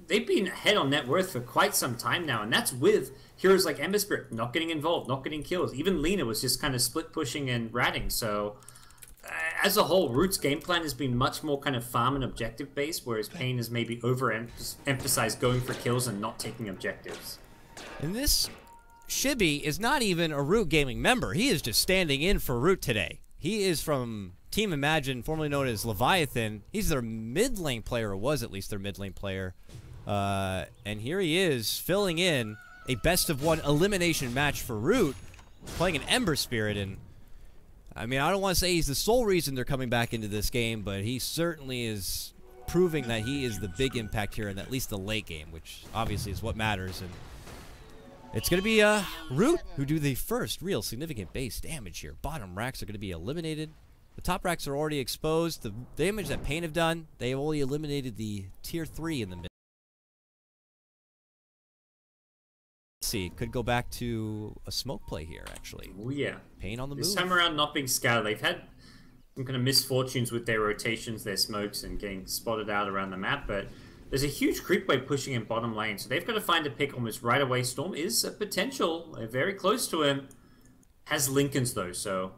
been ahead on net worth for quite some time now, and that's with heroes like Ember Spirit not getting involved, not getting kills. Even Lina was just kind of split pushing and ratting. So as a whole, Root's game plan has been much more kind of farm and objective based, whereas Pain has maybe overemphasized going for kills and not taking objectives. And this Shibi is not even a Root Gaming member. He is just standing in for Root today. He is from Team Imagine, formerly known as Leviathan. He's their mid lane player, or was at least their mid lane player. And here he is filling in a best-of-1 elimination match for Root, playing an Ember Spirit. And I mean, I don't want to say he's the sole reason they're coming back into this game, but he certainly is proving that he is the big impact here in at least the late game, which obviously is what matters. And it's going to be Root who do the first real significant base damage here. Bottom racks are going to be eliminated. The top racks are already exposed. The damage that Pain have done, they have only eliminated the tier 3 in the mid. See, could go back to a smoke play here, actually. Oh, yeah. Pain on the move. This time around, not being scouted. They've had some kind of misfortunes with their rotations, their smokes, and getting spotted out around the map, but there's a huge creep wave pushing in bottom lane, so they've got to find a pick almost right away. Storm is a potential. They're very close to him. Has Lincolns, though, so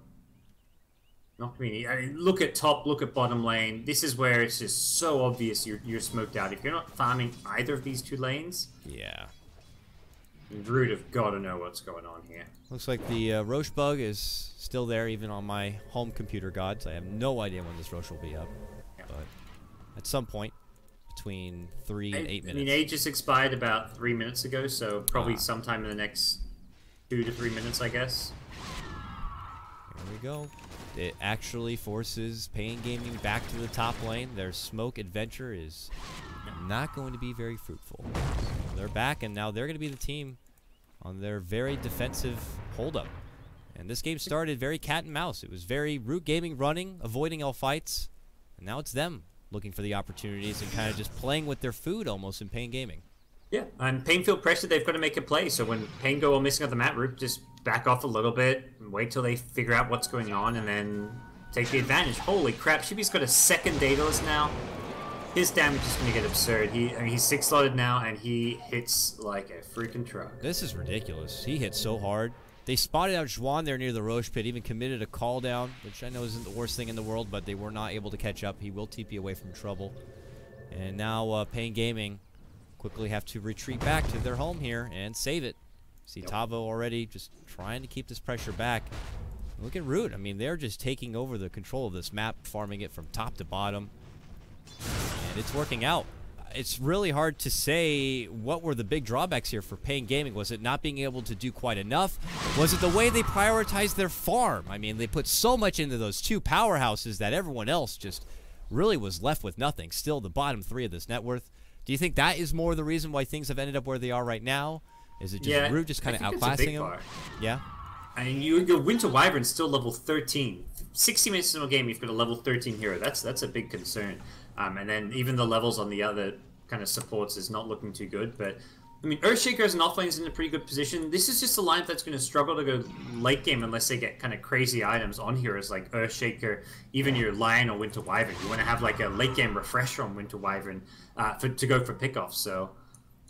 not really. I mean, look at top, look at bottom lane. This is where it's just so obvious you're smoked out. If you're not farming either of these two lanes, yeah, Root have got to know what's going on here. Looks like the Roche bug is still there, even on my home computer, gods. I have no idea when this Roche will be up, but at some point between 3 and 8 minutes. I mean, age just expired about 3 minutes ago, so probably sometime in the next 2 to 3 minutes, I guess. Here we go. It actually forces Pain Gaming back to the top lane. Their smoke adventure is not going to be very fruitful. They're back, and now they're going to be the team on their very defensive holdup. And this game started very cat and mouse. It was very Root Gaming running, avoiding all fights. And now it's them looking for the opportunities and kind of just playing with their food almost in Pain Gaming. Yeah, and Pain feel pressure, they've got to make a play. So when Pain go all missing on the map, Root just back off a little bit, and wait till they figure out what's going on, and then take the advantage. Holy crap, Shibi's got a second Daedalus now. His damage is going to get absurd. He's 6-slotted now, and he hits like a freaking truck. This is ridiculous. He hit so hard. They spotted out Juan there near the Roche pit, even committed a call down, which I know isn't the worst thing in the world, but they were not able to catch up. He will TP away from trouble. And now Pain Gaming quickly have to retreat back to their home here and save it. See Tavo already just trying to keep this pressure back. Look at Root. I mean, they're just taking over the control of this map, farming it from top to bottom. And it's working out. It's really hard to say what were the big drawbacks here for Pain Gaming. Was it not being able to do quite enough? Was it the way they prioritized their farm? I mean, they put so much into those two powerhouses that everyone else just really was left with nothing. Still the bottom three of this net worth. Do you think that is more the reason why things have ended up where they are right now? Is it just Root just kind of outclassing them? Yeah. I mean, your Winter Wyvern's still level 13. 60 minutes in a game, you've got a level 13 hero. That's a big concern. And then even the levels on the other kind of supports is not looking too good. But, I mean, Earthshaker as an offlane is in a pretty good position. This is just a lineup that's going to struggle to go late game unless they get kind of crazy items on heroes like Earthshaker, even your Lion or Winter Wyvern. You want to have like a late game refresher on Winter Wyvern to go for pickoffs. So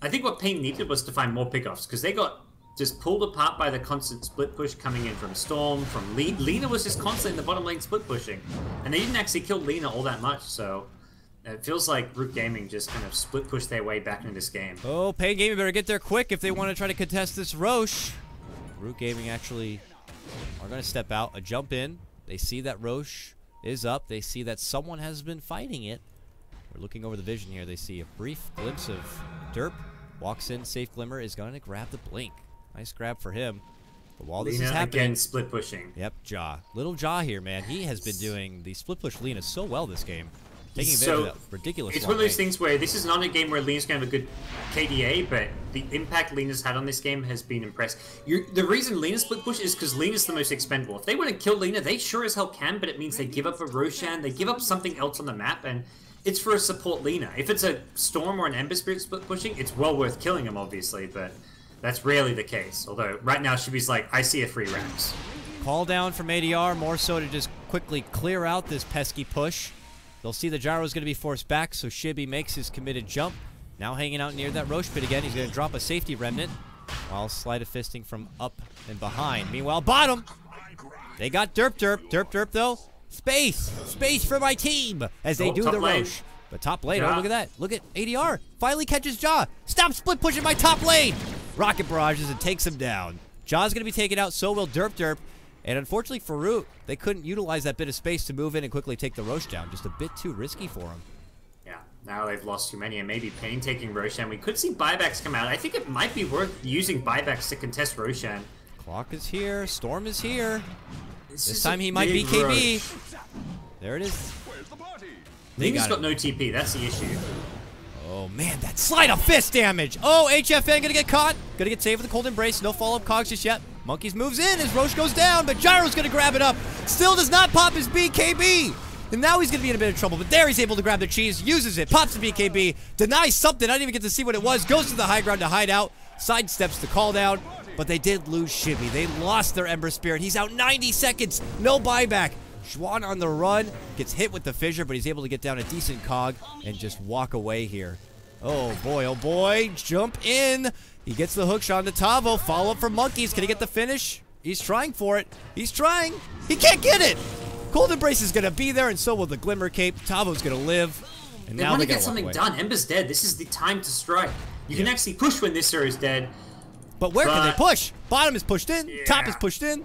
I think what Pain needed was to find more pickoffs because they got just pulled apart by the constant split push coming in from Storm, from Lina was just constantly in the bottom lane split pushing. And they didn't actually kill Lina all that much, so it feels like Root Gaming just kind of split pushed their way back into this game. Oh, Pain Gaming better get there quick if they want to try to contest this Roche. Root Gaming actually are going to step out, a jump in. They see that Roche is up. They see that someone has been fighting it. We're looking over the vision here. They see a brief glimpse of Derp. Walks in, Safe Glimmer is going to grab the Blink. Nice grab for him. But while this is happening, again, split pushing. Yep, Jaw. Little Jaw here, man. He has been doing the split push Lina so well this game. Taking advantage of that ridiculous. It's one of those things where this is not a game where Lina's going to have a good KDA, but the impact Lina's had on this game has been impressive. The reason Lina split push is because Lina's the most expendable. If they want to kill Lina, they sure as hell can, but it means they give up a Roshan, they give up something else on the map, and it's for a support Lina. If it's a Storm or an Ember Spirit split pushing, it's well worth killing him, obviously, but that's rarely the case. Although, right now, Shibi's like, I see a free Rax. Call down from ADR, more so to just quickly clear out this pesky push. They'll see the gyro is going to be forced back, so Shibi makes his committed jump. Now hanging out near that Roche pit again. He's going to drop a safety remnant while sleight of fisting from up and behind. Meanwhile, bottom, they got Derp Derp. Derp Derp, though. Space! Space for my team as they do the Roche. But top lane, oh, look at that. Look at ADR. Finally catches Jaw. Stop split pushing my top lane. Rocket barrages and takes him down. Jaw's going to be taken out, so will Derp Derp. And unfortunately for Root, they couldn't utilize that bit of space to move in and quickly take the Roche down. Just a bit too risky for him. Yeah, now they've lost too many, and maybe Pain taking Roshan. We could see buybacks come out. I think it might be worth using buybacks to contest Roshan. Clock is here. Storm is here. This time he might be KB. There it is. Lina's got no TP. That's the issue. Oh, man, that slide of fist damage. Oh, HFN gonna get caught. Gonna get saved with the cold embrace. No follow-up cogs just yet. Monkeys moves in as Roche goes down, but Gyro's gonna grab it up. Still does not pop his BKB. And now he's gonna be in a bit of trouble, but there he's able to grab the cheese, uses it, pops the BKB, denies something. I didn't even get to see what it was. Goes to the high ground to hide out. Sidesteps the call down, but they did lose Shibi. They lost their Ember Spirit. He's out 90 seconds. No buyback. Schwan on the run, gets hit with the fissure, but he's able to get down a decent cog and just walk away here. Oh boy, jump in. He gets the hook shot to Tavo, follow up from Monkeys. Can he get the finish? He's trying for it. He's trying. He can't get it. Cold Embrace is going to be there, and so will the Glimmer Cape. Tavo's going to live. And they now want they to get something done. Ember's dead. This is the time to strike. You can actually push when this hero is dead. But where can they push? Bottom is pushed in. Yeah. Top is pushed in.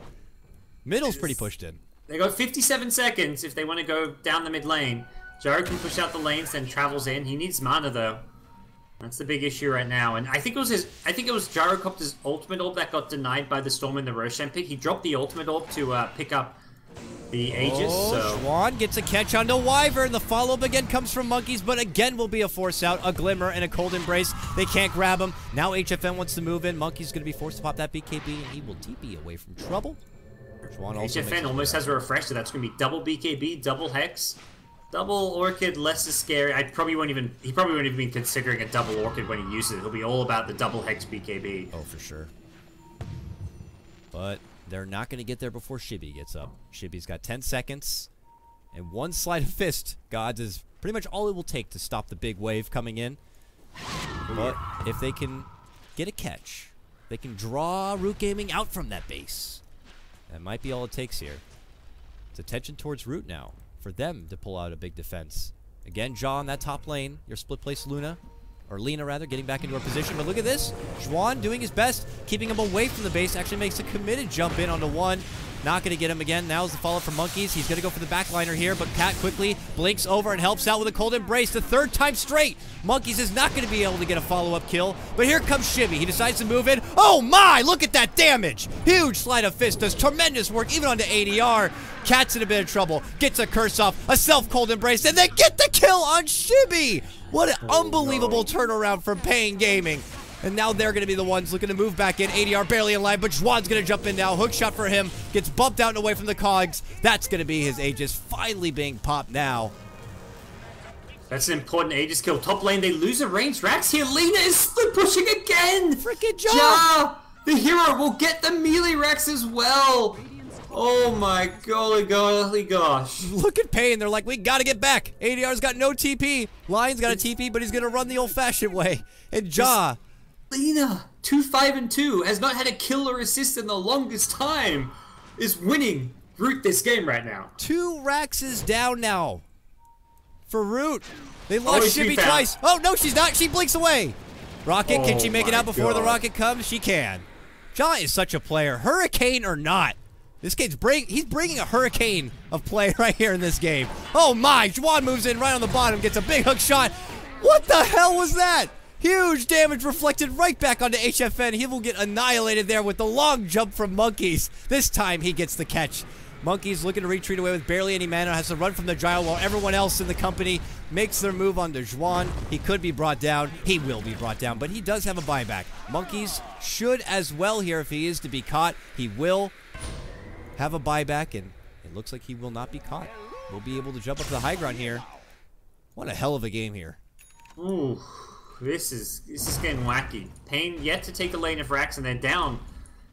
Middle's pretty pushed in. They got 57 seconds if they want to go down the mid lane. Gyro can push out the lanes, then travels in. He needs mana though. That's the big issue right now. And I think it was Gyrocopter's ultimate orb that got denied by the Storm in the Roshan pit. He dropped the ultimate orb to pick up the Aegis. So Schwan gets a catch onto Wyvern. The follow-up again comes from Monkeys, but again will be a force out. A Glimmer and a Cold Embrace. They can't grab him. Now HFN wants to move in. Monkey's going to be forced to pop that BKB, and he will TP away from trouble. Schwan also HFN almost has a refresher. That's going to be double BKB, double Hex, double Orchid. Less is scary. He probably won't even be considering a double Orchid when he uses it. He'll be all about the double Hex BKB. Oh, for sure. But they're not going to get there before Shibby gets up. Shibby's got 10 seconds, and one sleight of fist, Gods, is pretty much all it will take to stop the big wave coming in. But if they can get a catch, they can draw Root Gaming out from that base. That might be all it takes here. It's attention towards Root now for them to pull out a big defense. Again, Jaw in that top lane, your split place Luna. Or Lena, rather, getting back into her position. But look at this. Schwan doing his best, keeping him away from the base. Actually makes a committed jump in onto one. Not going to get him again. Now's the follow-up from Monkeys. He's going to go for the backliner here, but Cat quickly blinks over and helps out with a Cold Embrace. The third time straight. Monkeys is not going to be able to get a follow-up kill. But here comes Shibby. He decides to move in. Oh my! Look at that damage! Huge sleight of fist. Does tremendous work, even onto ADR. Cat's in a bit of trouble. Gets a curse off. A self-Cold Embrace. And they get the kill on Shibby! What an unbelievable turnaround from Pain Gaming. And now they're going to be the ones looking to move back in. ADR barely in line, but Juan's going to jump in now. Hook shot for him. Gets bumped out and away from the cogs. That's going to be his Aegis finally being popped now. That's an important Aegis kill. Top lane, they lose a range. Rax here. Lena is split pushing again. Freaking Jaw. Ja, the hero, will get the melee Rax as well. Oh my golly gosh. Look at Pain. They're like, we got to get back. ADR's got no TP. Lion's got a TP, but he's going to run the old-fashioned way. And Ja. Lena, 2-5-2, has not had a kill or assist in the longest time, is winning Root this game right now. 2 Raxes down now for Root. They lost Shibby twice. Oh, no, she's not. She blinks away. Rocket, can she make it out before the rocket comes? She can. Ja is such a player. Hurricane or not. This kid's he's bringing a hurricane of play right here in this game. Oh my, Juan moves in right on the bottom, gets a big hook shot. What the hell was that? Huge damage reflected right back onto HFN. He will get annihilated there with the long jump from Monkeys. This time he gets the catch. Monkeys looking to retreat away with barely any mana, has to run from the gyro while everyone else in the company makes their move onto Juan. He could be brought down. He will be brought down, but he does have a buyback. Monkeys should as well here if he is to be caught. He will have a buyback, and it looks like he will not be caught. We'll be able to jump up to the high ground here. What a hell of a game here. Ooh, this is getting wacky. Pain yet to take a lane of Rax, and they're down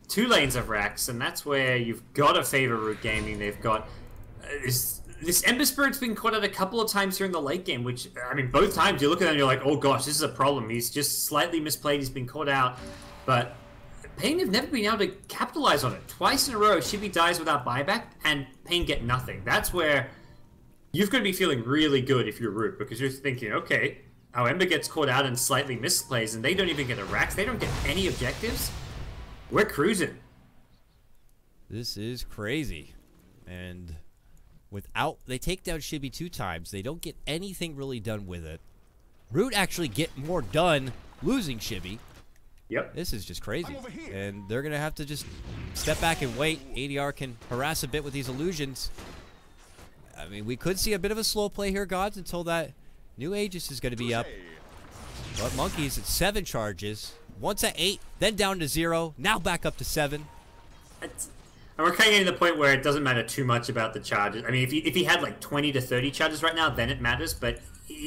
2 lanes of Rax, and that's where you've got to favor Root Gaming. They've got this Ember Spirit's been caught out a couple of times here in the late game, which, I mean, both times you look at him and you're like, oh gosh, this is a problem. He's just slightly misplayed, he's been caught out, but Pain have never been able to capitalize on it. Twice in a row, Shibby dies without buyback, and Pain get nothing. That's where you've got to be feeling really good if you're Root, because you're thinking, okay, our Ember gets caught out and slightly misplays, and they don't even get a Rax. They don't get any objectives. We're cruising. This is crazy. And they take down Shibby 2 times. They don't get anything really done with it. Root actually get more done losing Shibby. Yep. This is just crazy. And they're going to have to just step back and wait. ADR can harass a bit with these illusions. I mean, we could see a bit of a slow play here, Gods, until that new Aegis is going to be up. But Monkeys at 7 charges. Once at 8, then down to 0. Now back up to 7. And we're kind of getting to the point where it doesn't matter too much about the charges. I mean, if he had like 20 to 30 charges right now, then it matters. But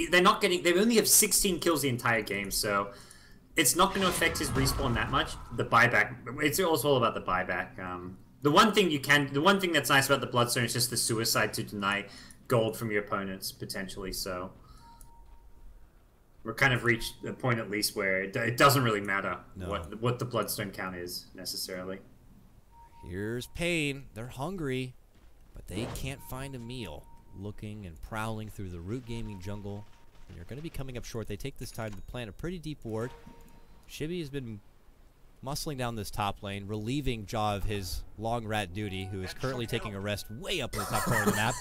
they're not getting. They only have 16 kills the entire game, so it's not going to affect his respawn that much. The buyback, it's also all about the buyback. The one thing that's nice about the Bloodstone is just the suicide to deny gold from your opponents potentially. So we're kind of reached a point at least where it doesn't really matter what the Bloodstone count is necessarily. Here's Pain. They're hungry, but they can't find a meal. Looking and prowling through the Root Gaming jungle, and you're going to be coming up short. They take this time to plant a pretty deep ward. Shibby has been muscling down this top lane, relieving Ja of his long rat duty, who is currently taking a rest way up in the top corner of the map.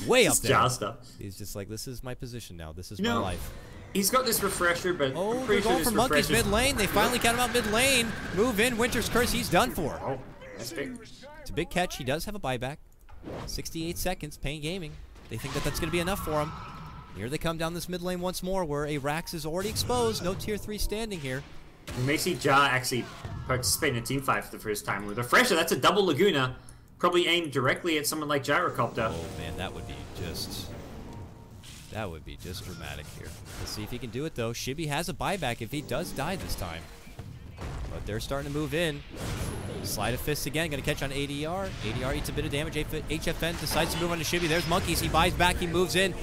Way up there. Ja stuff. He's just like, this is my position now. This is my life. He's got this refresher, but oh, they're going for Monkeys mid lane. They finally count him out mid lane. Move in. Winter's Curse. He's done for. Oh, that's big. It's a big catch. He does have a buyback. 68 seconds, Pain Gaming. They think that that's going to be enough for them. Here they come down this mid lane once more, where a Rax is already exposed. No tier 3 standing here. We may see Ja actually participate in a team fight for the first time. With a Refresher, that's a double Laguna. Probably aimed directly at someone like Gyrocopter. Oh man, that would be just dramatic here. Let's see if he can do it though. Shibby has a buyback if he does die this time. But they're starting to move in. Slide of Fist again, gonna catch on ADR. ADR eats a bit of damage. HFN decides to move on to Shibby. There's Monkeys, he buys back, he moves in.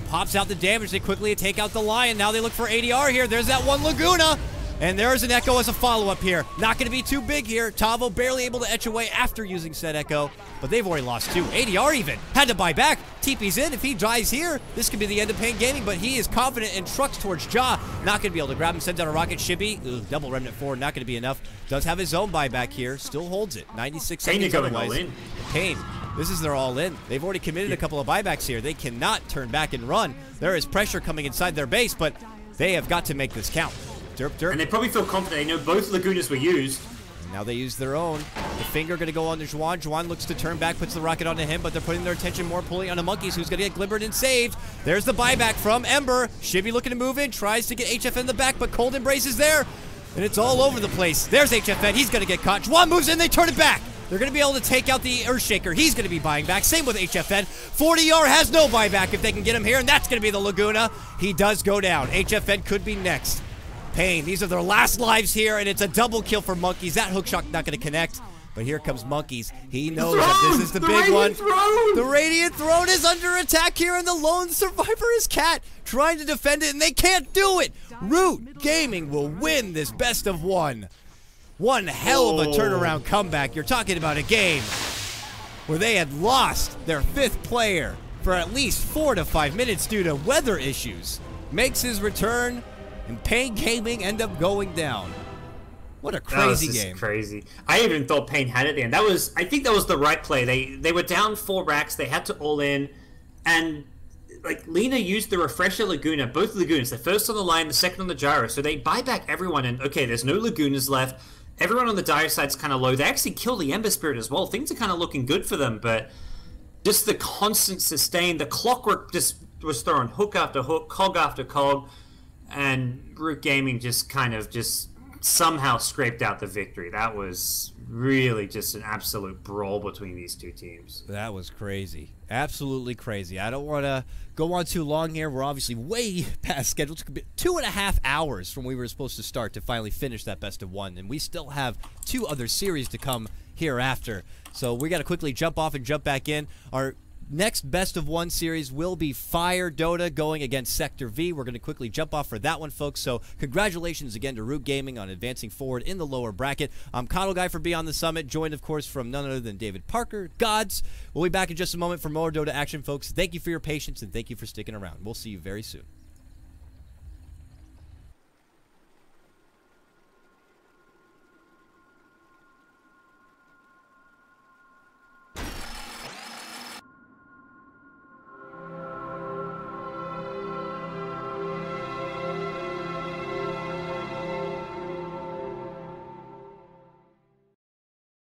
Pops out the damage, they quickly take out the Lion. Now they look for ADR here. There's that one Laguna. And there's an Echo as a follow-up here. Not going to be too big here. Tavo barely able to etch away after using said Echo. But they've already lost 2. ADR even had to buy back. TP's in. If he dies here, this could be the end of Pain Gaming. But he is confident and trucks towards Ja. Not going to be able to grab him. Sends out a rocket. Shibby. Double Remnant 4. Not going to be enough. Does have his own buyback here. Still holds it. 96 seconds going otherwise. all in. Pain. This is their all in. They've already committed a couple of buybacks here. They cannot turn back and run. There is pressure coming inside their base, but they have got to make this count. Derp, derp. And they probably feel confident. They know both Lagunas were used. And now they use their own. The finger going to go on to Juan. Juan looks to turn back, puts the rocket onto him, but they're putting their attention more pulling onto Monkeys, who's going to get glimmered and saved. There's the buyback from Ember. Shibby looking to move in, tries to get HFN in the back, but Cold Embrace is there. And it's all over the place. There's HFN. He's going to get caught. Juan moves in. They turn it back. They're going to be able to take out the Earthshaker. He's going to be buying back. Same with HFN. 40R has no buyback if they can get him here, and that's going to be the Laguna. He does go down. HFN could be next. Pain. These are their last lives here, and it's a double kill for Monkeys. That hookshot not going to connect, but here comes Monkeys. He knows that this is the big one. The Radiant Throne is under attack here, and the lone survivor is Cat, trying to defend it, and they can't do it. Root Gaming will win this best of one. One hell of a turnaround comeback. You're talking about a game where they had lost their 5th player for at least 4 to 5 minutes due to weather issues. Makes his return, and Pain Gaming end up going down. What a crazy game. Crazy. I even thought Pain had it at the end. I think that was the right play. They were down 4 racks. They had to all in, and like Lina used the Refresher Laguna, both Lagunas. The first on the line, the second on the Gyro. So they buy back everyone, and okay, there's no Lagunas left. Everyone on the dire side's kind of low. They actually kill the Ember Spirit as well. Things are kind of looking good for them, but just the constant sustain, the clockwork just was throwing hook after hook, cog after cog, and Root Gaming just kind of just somehow scraped out the victory. That was really just an absolute brawl between these two teams. That was crazy. Absolutely crazy. I don't want to go on too long here. We're obviously way past schedule. It took 2.5 hours from when we were supposed to start to finally finish that best of one, and we still have 2 other series to come hereafter. So we got to quickly jump off and jump back in. Our next best of one series will be Fire Dota going against Sector V. We're going to quickly jump off for that one, folks. So congratulations again to Root Gaming on advancing forward in the lower bracket. I'm Coddle Guy for Beyond the Summit, joined, of course, from none other than David Parker, Gods. We'll be back in just a moment for more Dota action, folks. Thank you for your patience, and thank you for sticking around. We'll see you very soon.